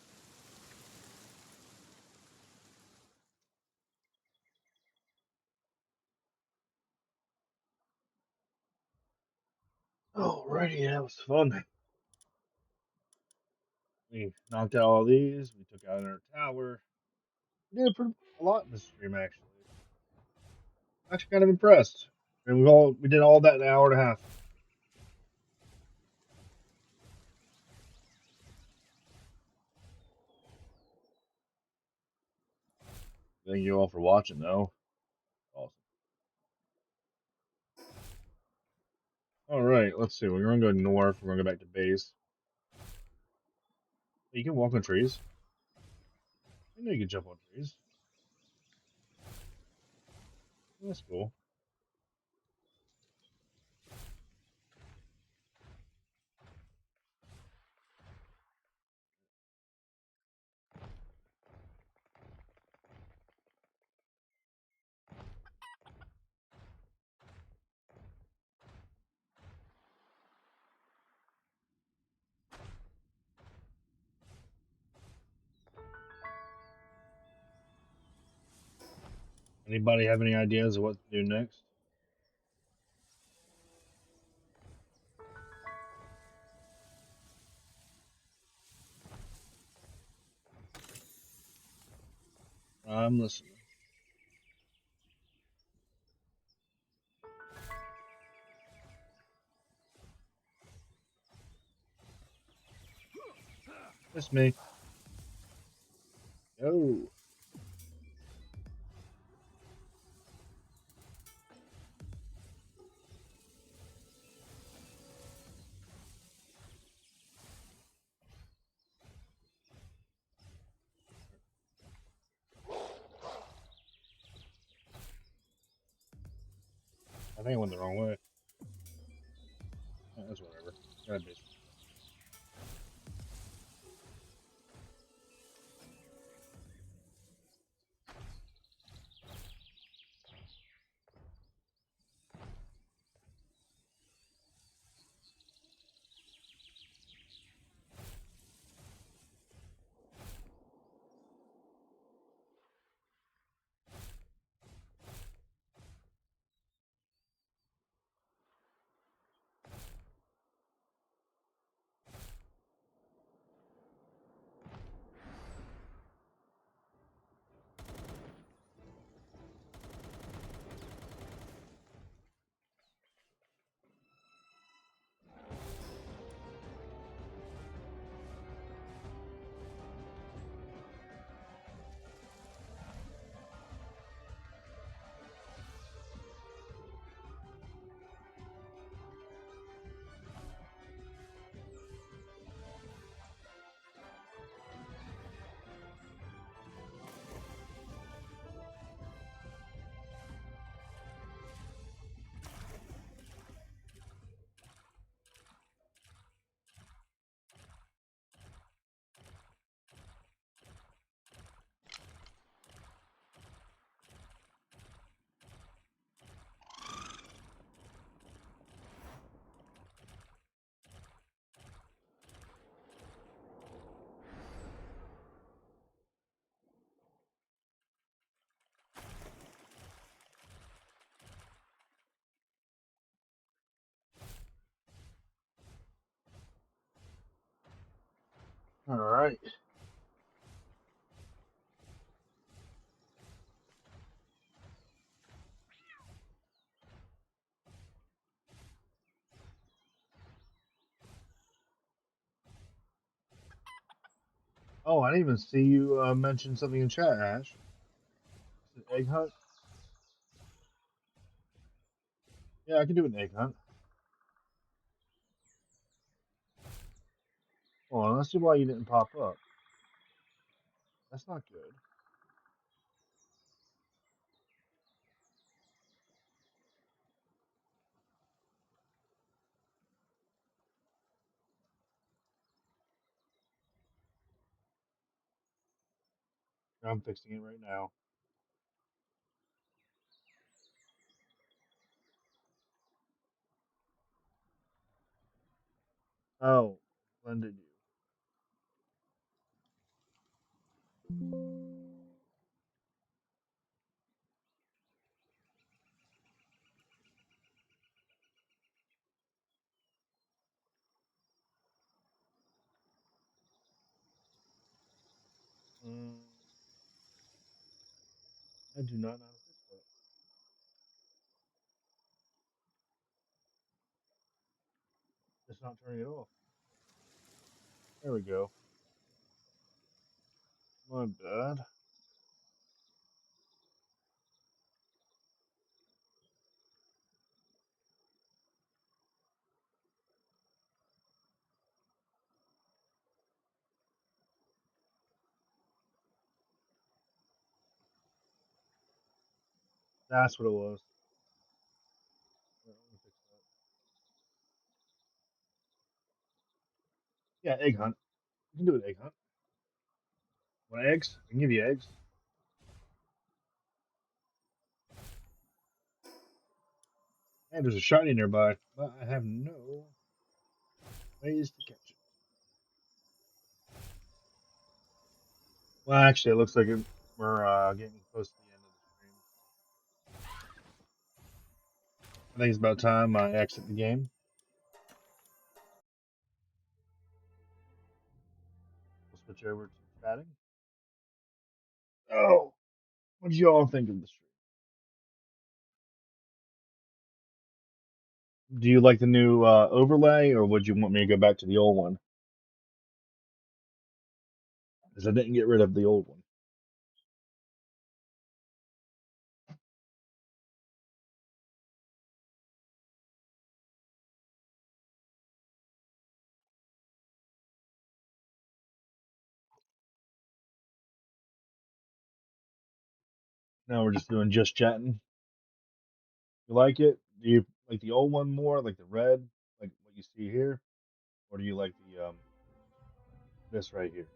Alrighty, that was fun. We knocked out all these. We took out our tower. We did a lot in this stream, actually. Actually, kind of impressed. And we did all that in an hour and a half. Thank you all for watching, though. Awesome. All right, let's see. We're gonna go north. We're gonna go back to base. You can walk on trees. I know you can jump on trees. That's cool. Anybody have any ideas of what to do next? I'm listening. It's me. Yo. I think I went the wrong way. That's whatever. Gotta be. All right. Oh, I didn't even see you mention something in chat, Ash. Is it egg hunt? Yeah, I can do an egg hunt. Hold on, let's see why you didn't pop up. That's not good. I'm fixing it right now. Oh, when did you? Mm, I do not know how to fix that. It's not turning it off. There we go. My bad. That's what it was. Let me fix that. Yeah, egg hunt. You can do an egg hunt. Want eggs? I can give you eggs. And there's a shiny nearby, but I have no ways to catch it. Well, actually, it looks like we're getting close to the end of the stream. I think it's about time I exit the game. We'll switch over to chatting. Oh, what did you all think of the stream? Do you like the new overlay, or would you want me to go back to the old one? Because I didn't get rid of the old one. Now we're just doing just chatting. You like it? Do you like the old one more, like the red, like what you see here, or do you like the this right here?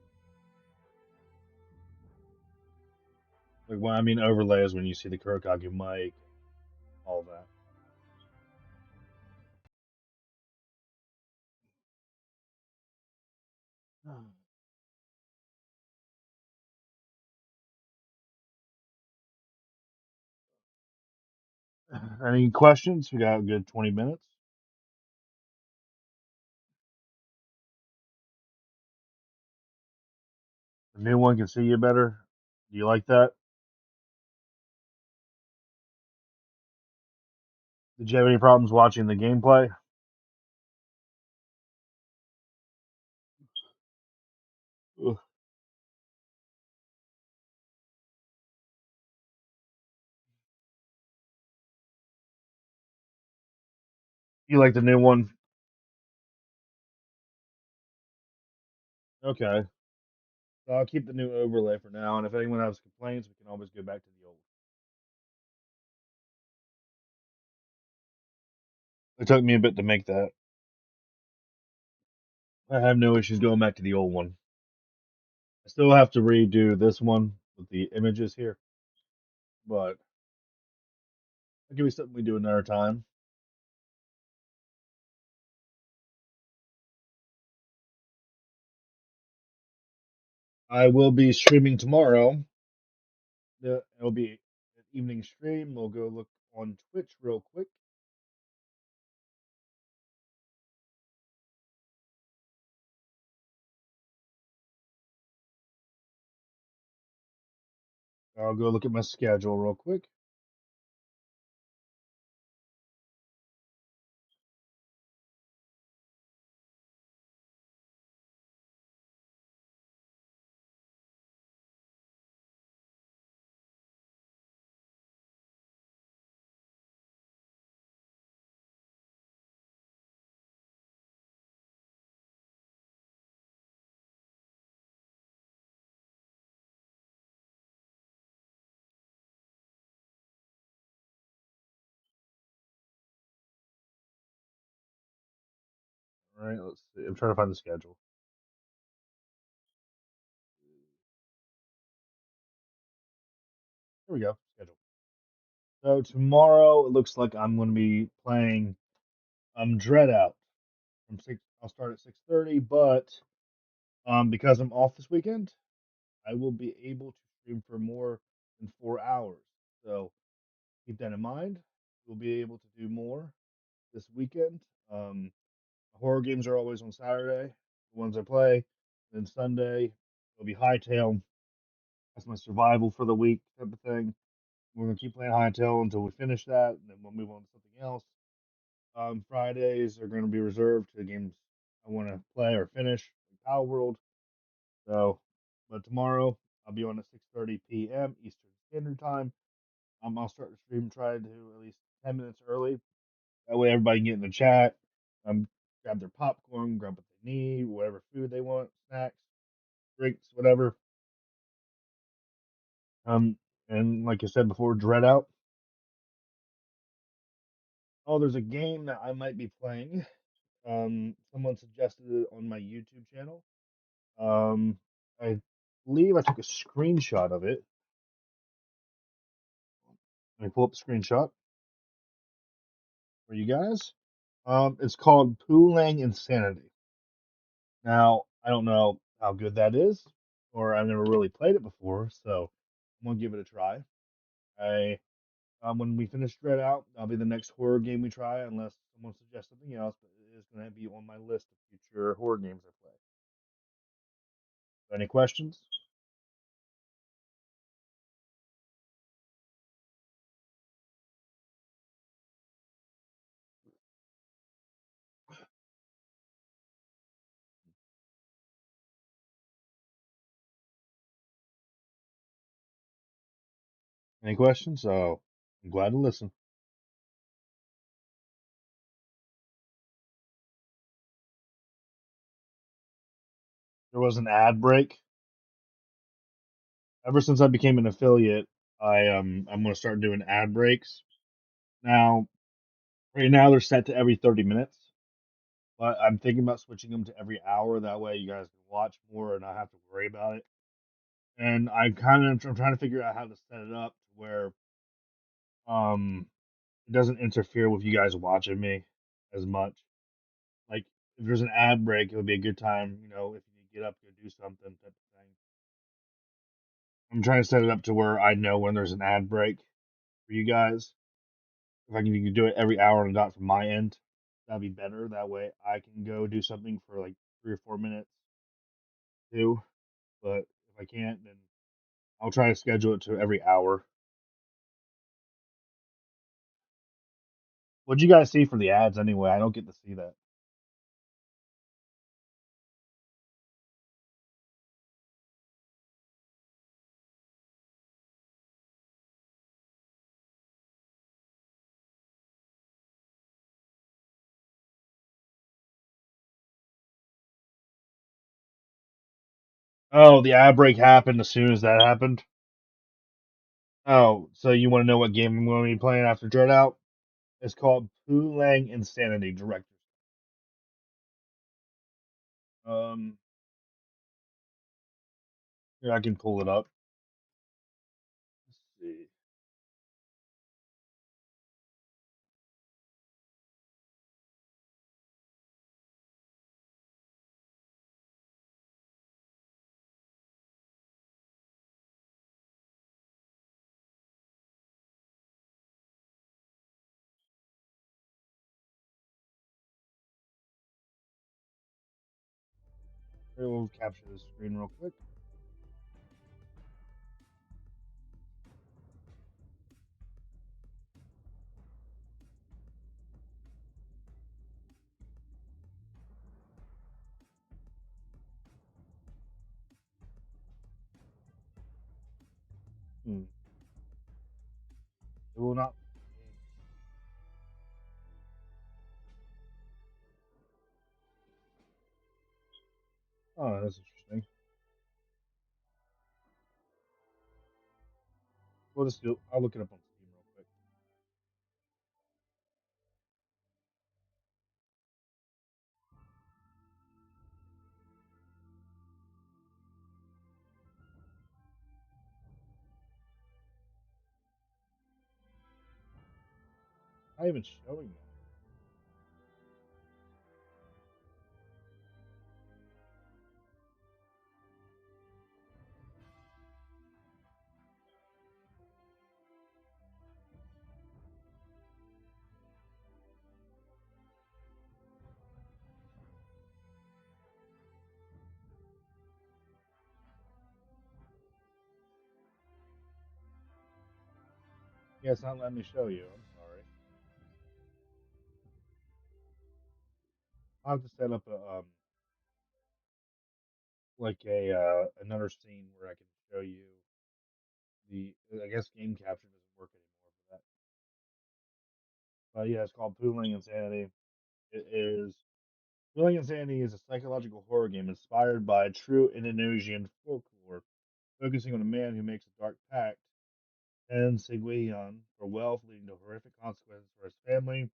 Like when I mean overlay is when you see the Kurokaku mic and all that. Any questions? We got a good 20 minutes. The new one can see you better. Do you like that? Did you have any problems watching the gameplay? Ugh. You like the new one? Okay. So I'll keep the new overlay for now, and if anyone has complaints, we can always go back to the old. It took me a bit to make that. I have no issues going back to the old one. I still have to redo this one with the images here, but that could be something we do another time. I will be streaming tomorrow. It'll be an evening stream. We'll go look on Twitch real quick. I'll go look at my schedule real quick. All right, let's see. I'm trying to find the schedule. Here we go. Schedule. So tomorrow it looks like I'm going to be playing Dread Out from six. I'll start at 6:30, but because I'm off this weekend, I will be able to stream for more than 4 hours. So keep that in mind. We'll be able to do more this weekend. Um, horror games are always on Saturday, the ones I play. Then Sunday it'll be Hightail. That's my survival for the week type of thing. We're gonna keep playing Hightail until we finish that, and then we'll move on to something else. Fridays are gonna be reserved to games I want to play or finish, like Palworld. So, but tomorrow I'll be on at 6:30 p.m. Eastern Standard Time. I'll start the stream try to at least 10 minutes early. That way everybody can get in the chat. Grab their popcorn, grab what they need, whatever food they want, snacks, drinks, whatever. Um, and like I said before, Dread Out. Oh, there's a game that I might be playing. Someone suggested it on my YouTube channel. I believe I took a screenshot of it. Let me pull up the screenshot for you guys. It's called Poolang Insanity. Now, I don't know how good that is, or I've never really played it before, so I'm gonna give it a try. I When we finish Dread Out, that'll be the next horror game we try, unless someone suggests something else. But it is gonna be on my list of future horror games I play. Any questions? Any questions? So I'm glad to listen. There was an ad break. Ever since I became an affiliate, I'm gonna start doing ad breaks. Now, right now they're set to every 30 minutes, but I'm thinking about switching them to every hour. That way, you guys can watch more and not have to worry about it. And I'm trying to figure out how to set it up to where um it doesn't interfere with you guys watching me as much. Like if there's an ad break, it would be a good time, if you get up, go do something type of thing. I'm trying to set it up to where I know when there's an ad break for you guys. If I can you can do it every hour and a dot from my end, that'd be better. That way I can go do something for like 3 or 4 minutes too. But if I can't, then I'll try to schedule it to every hour. What'd you guys see for the ads anyway? I don't get to see that. Oh, the ad break happened as soon as that happened. Oh, so you want to know what game I'm going to be playing after Dread Out? It's called Poolang Insanity Director. Um, Here I can pull it up. Let's see. Here we'll capture the screen real quick. Hmm. It will not. Oh, that's interesting. We'll just do. I'll look it up on Steam real quick. Not even showing that. Yeah, it's not letting me show you. I'm sorry. I'll have to set up a like a another scene where I can show you the. I guess game capture doesn't work anymore for that. But yeah, it's called Pooling Insanity. It is Pooling Insanity is a psychological horror game inspired by true Indonesian folklore, focusing on a man who makes a dark pact and Seguion for wealth, leading to horrific consequences for his family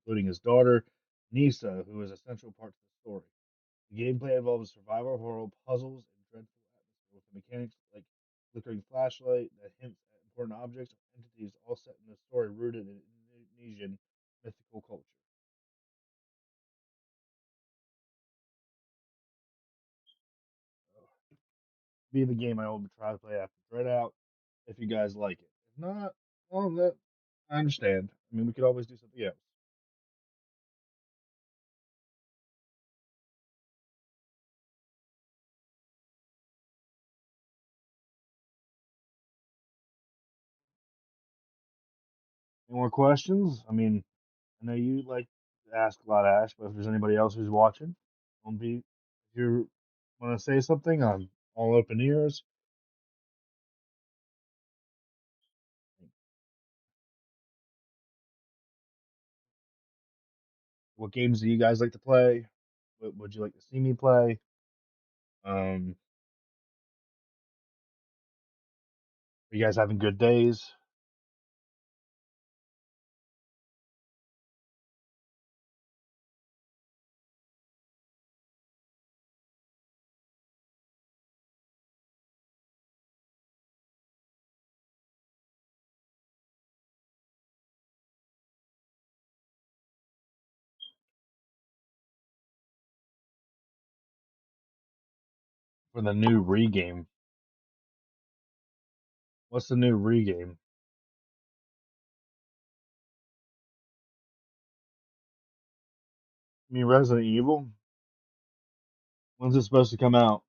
including his daughter, Nisa, who is a central part to the story. The gameplay involves survival horror puzzles and dreadful atmosphere with mechanics like flickering flashlight that hints at important objects or entities, all set in a story rooted in Indonesian mythical culture. Be the game I will try to play after Dread Out if you guys like it. If not, well, that I understand. I mean, we could always do something else. Any more questions? I mean, I know you like to ask a lot, Ash, but if there's anybody else who's watching, don't be. If you want to say something, I'm all open ears. What games do you guys like to play? What would you like to see me play? Um, are you guys having good days? For the new regame, what's the new regame? You mean Resident Evil? When's it supposed to come out?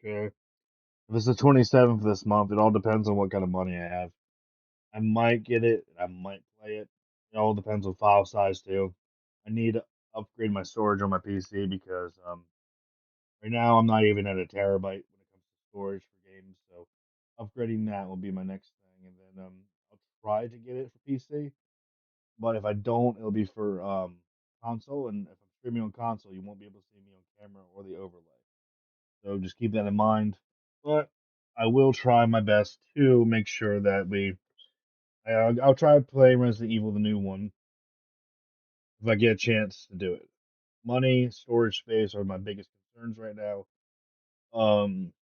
Okay. If it's the 27th this month, it all depends on what kind of money I have. I might get it. I might play it. It all depends on file size too. I need to upgrade my storage on my PC because right now I'm not even at a terabyte when it comes to storage for games. So upgrading that will be my next thing, and then I'll try to get it for PC. But if I don't, it'll be for console. And if I'm streaming on console, you won't be able to see me on camera or the overlay. So just keep that in mind. But I will try my best to make sure that I'll try to play Resident Evil, the new one, if I get a chance to do it. Money, storage space are my biggest concerns right now. Um,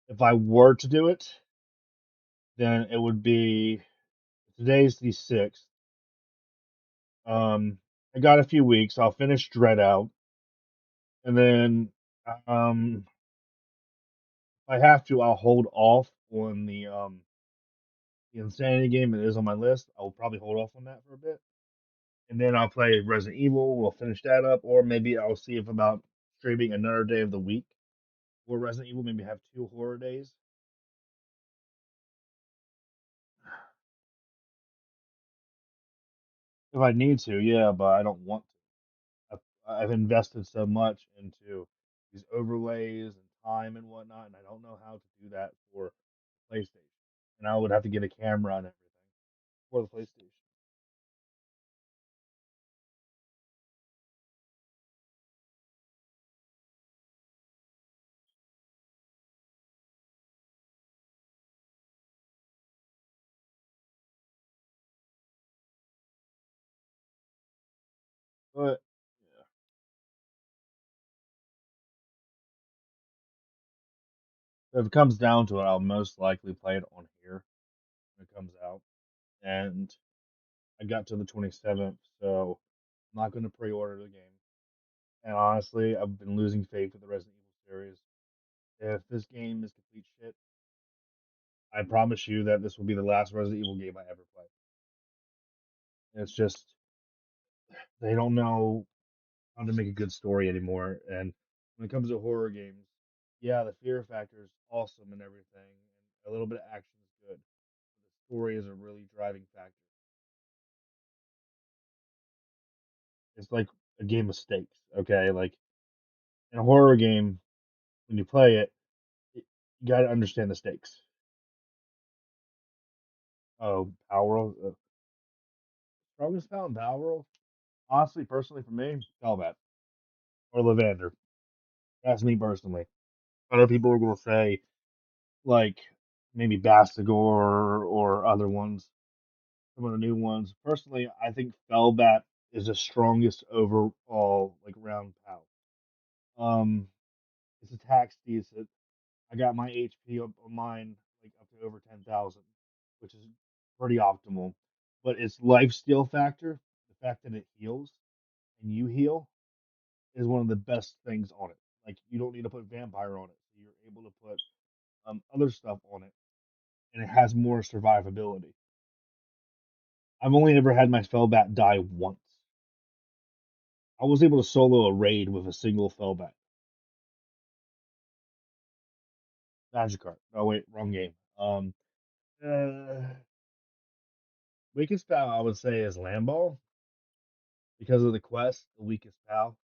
if I were to do it, then it would be today's the 6th. I got a few weeks. I'll finish Dread out, and then um, if I have to, I'll hold off on the Insanity game that is on my list. I'll probably hold off on that for a bit, and then I'll play Resident Evil. We'll finish that up, or maybe I'll see if about streaming another day of the week for Resident Evil. Maybe have 2 horror days if I need to. Yeah, but I don't want to. I've invested so much into these overlays and time and whatnot, and I don't know how to do that for PlayStation. And I would have to get a camera and everything for the PlayStation. But yeah, if it comes down to it, I'll most likely play it on here when it comes out. And I got to the 27th, so I'm not going to pre-order the game. And honestly, I've been losing faith with the Resident Evil series. If this game is complete shit, I promise you that this will be the last Resident Evil game I ever play. It's just they don't know how to make a good story anymore. And when it comes to horror games, yeah, the fear factor is awesome and everything, and a little bit of action is good. But the story is a really driving factor. It's like a game of stakes. Okay, like in a horror game, when you play it, you got to understand the stakes. Oh, Palworld. Strongest pal in Palworld? Honestly, personally, for me, Velvet or Lavander. That's me personally. Other people are going to say, like, maybe Bastigor or other ones, some of the new ones. Personally, I think Felbat is the strongest overall, like, round pal. Um, his attack's decent. I got my HP up on mine, like, up to over 10,000, which is pretty optimal. But its life steal factor, the fact that it heals and you heal, is one of the best things on it. Like you don't need to put vampire on it, so you're able to put other stuff on it, and it has more survivability. I've only ever had my Fellbat die once. I was able to solo a raid with a single Fellbat. Magikarp. Oh wait, wrong game. Uh, weakest pal I would say is Lamball because of the quest. The weakest pal.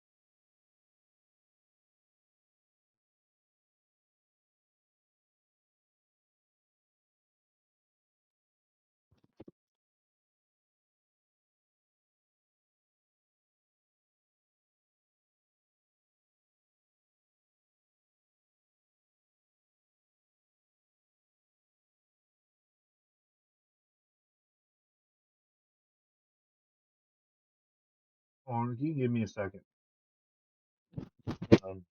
Hold on, can you give me a second? Um,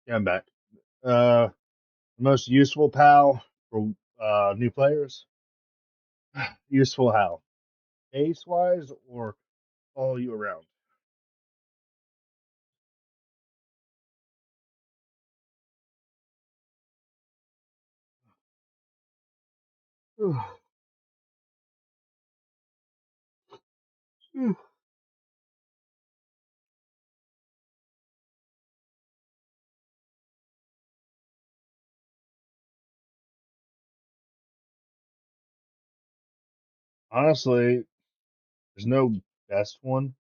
yeah, I'm back. Uh, most useful pal for new players. Useful how? Ace wise or all you around? Honestly, there's no best one.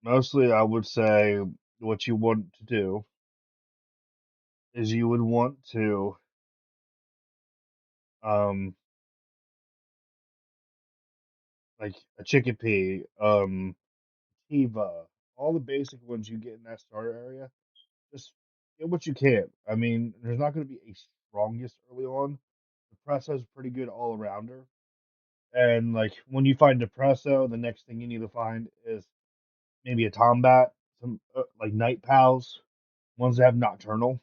Mostly, I would say what you want to do is you would want to, um, like a chickpea, Tiva, all the basic ones you get in that starter area. Just get what you can. I mean, there's not going to be a strongest early on. Depresso is pretty good all arounder. And like when you find Depresso, the next thing you need to find is maybe a Tombat, some like Night Pals, ones that have Nocturnal.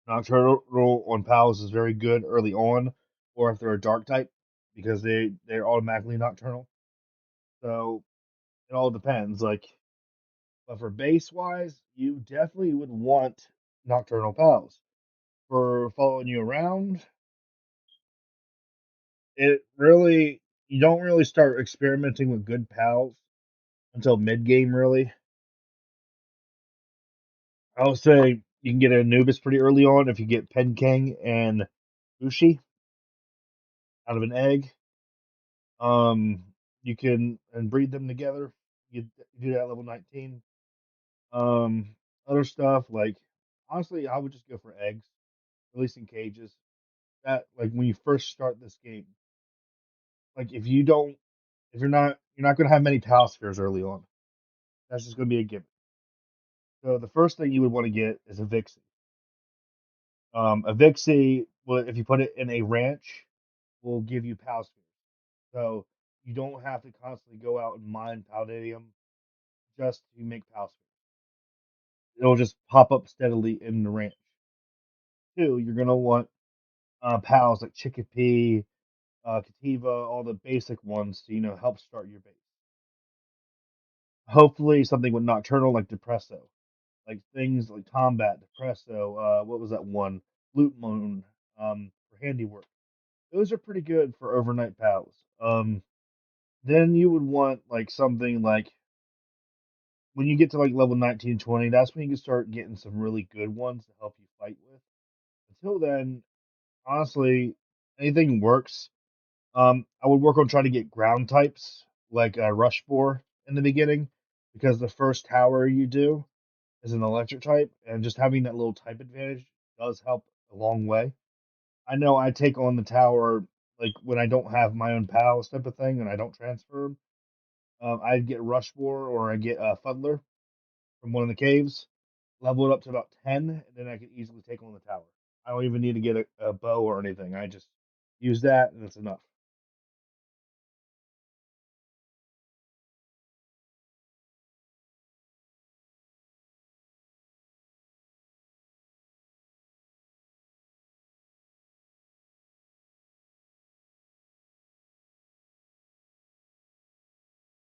Nocturnal on Pals is very good early on, or if they're a Dark type, because they're automatically Nocturnal. So it all depends. Like, but for base wise, you definitely would want Nocturnal Pals. For following you around, it really you don't really start experimenting with good pals until mid game. Really, I would say you can get Anubis pretty early on if you get Penkang and Bushi out of an egg. Um, you can and breed them together. You do that at level 19. Um, Other stuff like honestly, I would just go for eggs, releasing cages. That like when you first start this game, like if you're not going to have many pal early on. That's just going to be a given. So the first thing you would want to get is a Vixie. A Vixie, well, if you put it in a ranch, will give you pal. So you don't have to constantly go out and mine Palladium just to make pal. It'll just pop up steadily in the ranch. Two, you're gonna want pals like Chickpea, Kativa, all the basic ones to help start your base. Hopefully something with Nocturnal like Depresso, like things like Combat, Depresso. What was that one? Loot Moon for handiwork. Those are pretty good for overnight pals. Then you would want like something like when you get to like level 19, 20, that's when you can start getting some really good ones to help you fight with. Until then, honestly, anything works. I would work on trying to get ground types like Rush Boar in the beginning because the first tower you do is an electric type, and just having that little type advantage does help a long way. I know I take on the tower like when I don't have my own pals type of thing and I don't transfer them. I'd get Rush Boar or I get Fuddler from one of the caves, level it up to about 10, and then I can easily take on the tower. I don't even need to get a bow or anything. I just use that, and it's enough.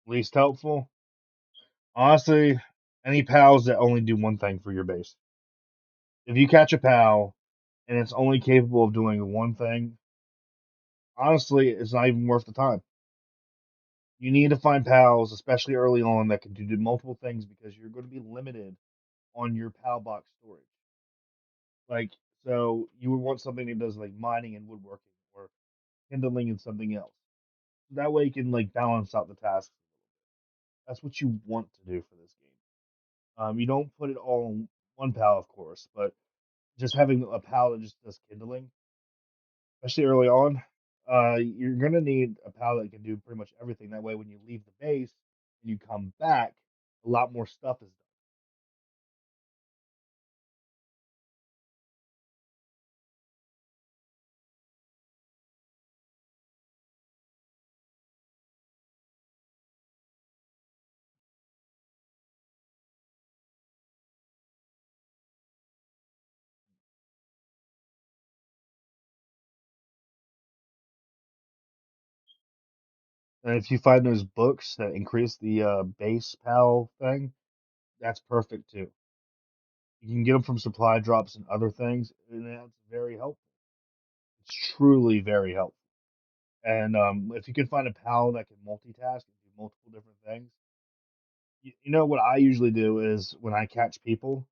Least helpful, honestly, any pals that only do one thing for your base. If you catch a pal and it's only capable of doing one thing, honestly, it's not even worth the time. You need to find pals, especially early on, that can do multiple things because you're going to be limited on your pal box storage. Like, so you would want something that does like mining and woodworking or kindling and something else. That way you can like balance out the tasks. That's what you want to do for this game. You don't put it all in one pal, of course, but just having a pal that just does kindling, especially early on, you're gonna need a pal that can do pretty much everything. That way, when you leave the base and you come back, a lot more stuff is done. And if you find those books that increase the base pal thing, that's perfect too. You can get them from supply drops and other things, and that's very helpful. It's truly very helpful. And if you can find a pal that can multitask and do multiple different things, you know what I usually do is when I catch people,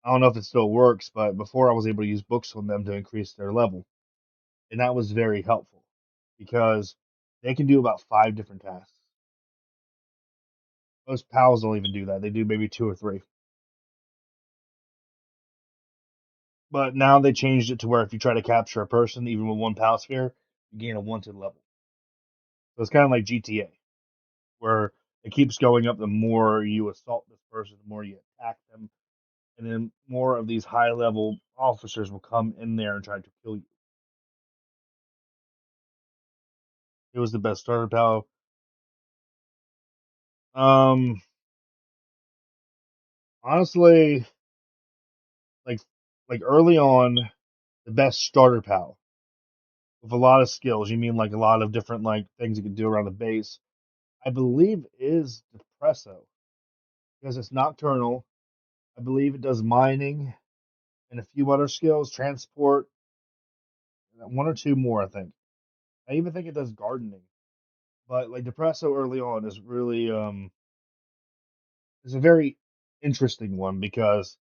I don't know if it still works, but before I was able to use books on them to increase their level, and that was very helpful because they can do about 5 different tasks. Most pals don't even do that; they do maybe two or three. But now they changed it to where if you try to capture a person, even with one pal sphere, you gain a wanted level. So it's kind of like GTA, where it keeps going up. The more you assault this person, the more you attack them, and then more of these high level officers will come in there and try to kill you. It was the best starter pal. Um, Honestly, like early on, the best starter pal with a lot of skills. You mean like a lot of different like things you can do around the base? I believe is Depresso because it's nocturnal. I believe it does mining and a few other skills, transport, one or two more. I think. I even think it does gardening. But like Depresso early on is really is a very interesting one because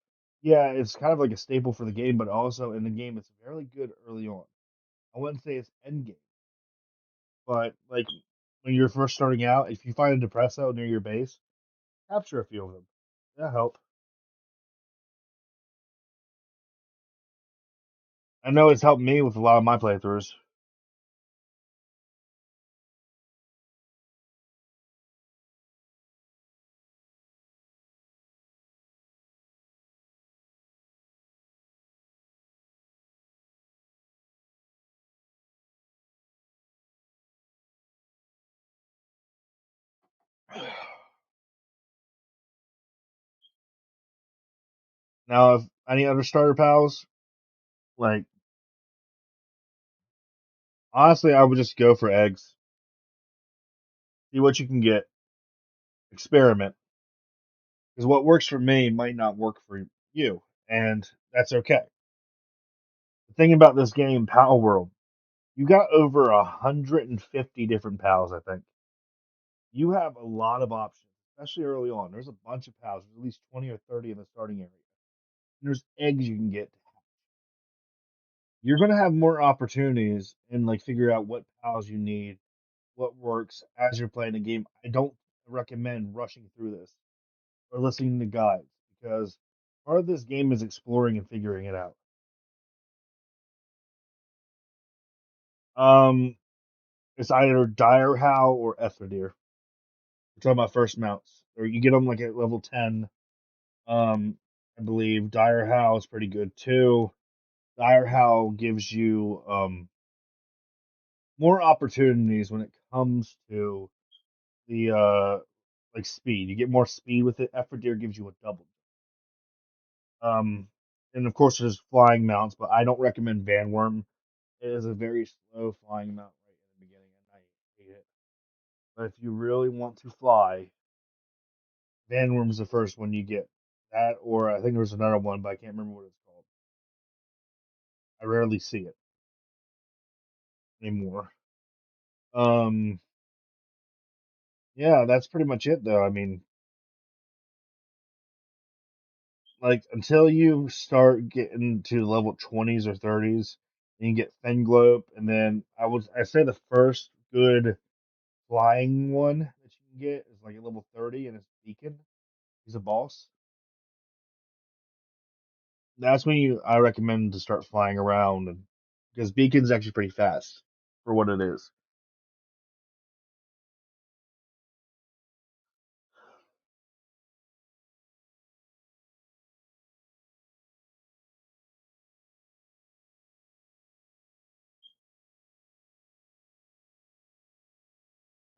Yeah, it's kind of like a staple for the game, but also in the game, it's very good early on. I wouldn't say it's end game, but like when you're first starting out, if you find a depresso near your base, capture a few of them. That help. I know it's helped me with a lot of my playthroughs. Now, if any other starter pals, like honestly, I would just go for eggs. See what you can get. Experiment, because what works for me might not work for you, and that's okay. The thing about this game, Palworld, you got over 150 different pals. I think you have a lot of options, especially early on. There's a bunch of pals. There's at least 20 or 30 in the starting area. And there's eggs you can get. You're gonna have more opportunities and like figure out what pals you need, what works as you're playing the game. I don't recommend rushing through this or listening to guides because part of this game is exploring and figuring it out. Um, it's either Dire How or Ethradir. We're talking about first mounts, or you get them like at level 10. I believe Dire How is pretty good too. Dire How gives you more opportunities when it comes to the like speed. You get more speed with it. Ethradir gives you a double. Um, and of course there's flying mounts, but I don't recommend Van Worm. It is a very slow flying mount right in the beginning, and I hate it. But if you really want to fly, Van Worm's the first one you get. That, or I think there's another one, but I can't remember what it's called. I rarely see it anymore. Um, yeah, that's pretty much it, though. I mean, like until you start getting to level 20s or 30s, and you get Fenglope, and then I say the first good flying one that you can get is like at level 30, and it's Beacon. He's a boss. That's when I recommend to start flying around, and because Beacon's actually pretty fast for what it is.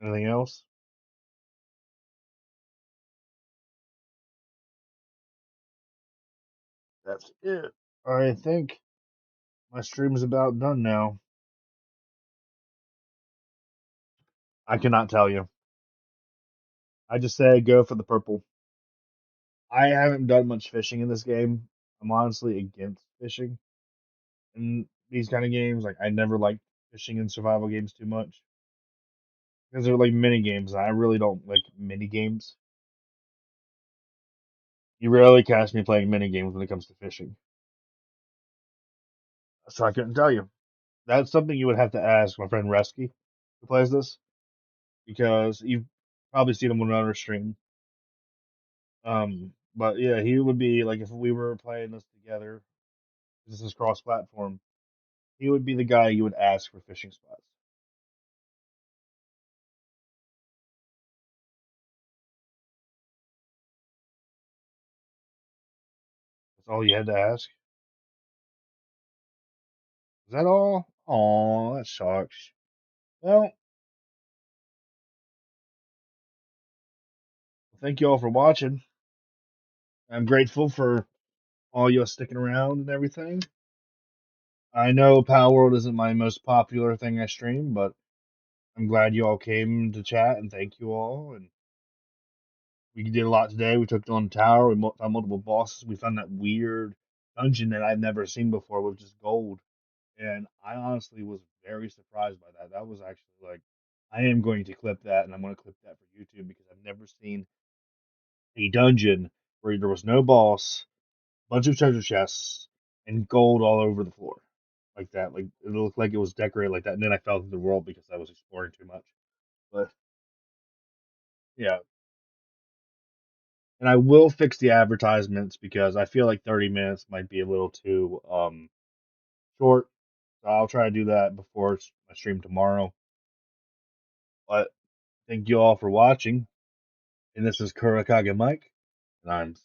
Anything else? That's it. I think my stream's about done now. I cannot tell you. I just say go for the purple. I haven't done much fishing in this game. I'm honestly against fishing in these kind of games. Like I never liked fishing in survival games too much because they're like mini games. And I really don't like mini games. You rarely catch me playing mini games when it comes to fishing, so I couldn't tell you. That's something you would have to ask my friend Resky, who plays this, because you've probably seen him on another stream. But yeah, he would be like if we were playing this together. This is cross-platform. He would be the guy you would ask for fishing spots. That's all you had to ask. Is that all? Oh, that sucks. Well, thank you all for watching. I'm grateful for all you sticking around and everything. I know Power World isn't my most popular thing I stream, but I'm glad you all came to chat and thank you all. And we did a lot today. We took on the tower. We found multiple bosses. We found that weird dungeon that I've never seen before with just gold. And I honestly was very surprised by that. That was actually like, I am going to clip that and I'm going to clip that for YouTube because I've never seen a dungeon where there was no boss bunch of treasure chests, and gold all over the floor, like that. Like it looked like it was decorated like that. And then I fell through the world because I was exploring too much. But yeah, and I will fix the advertisements because I feel like 30 minutes might be a little too short. So I'll try to do that before my stream tomorrow. But thank you all for watching. And this is Kurakage Mike, and I'm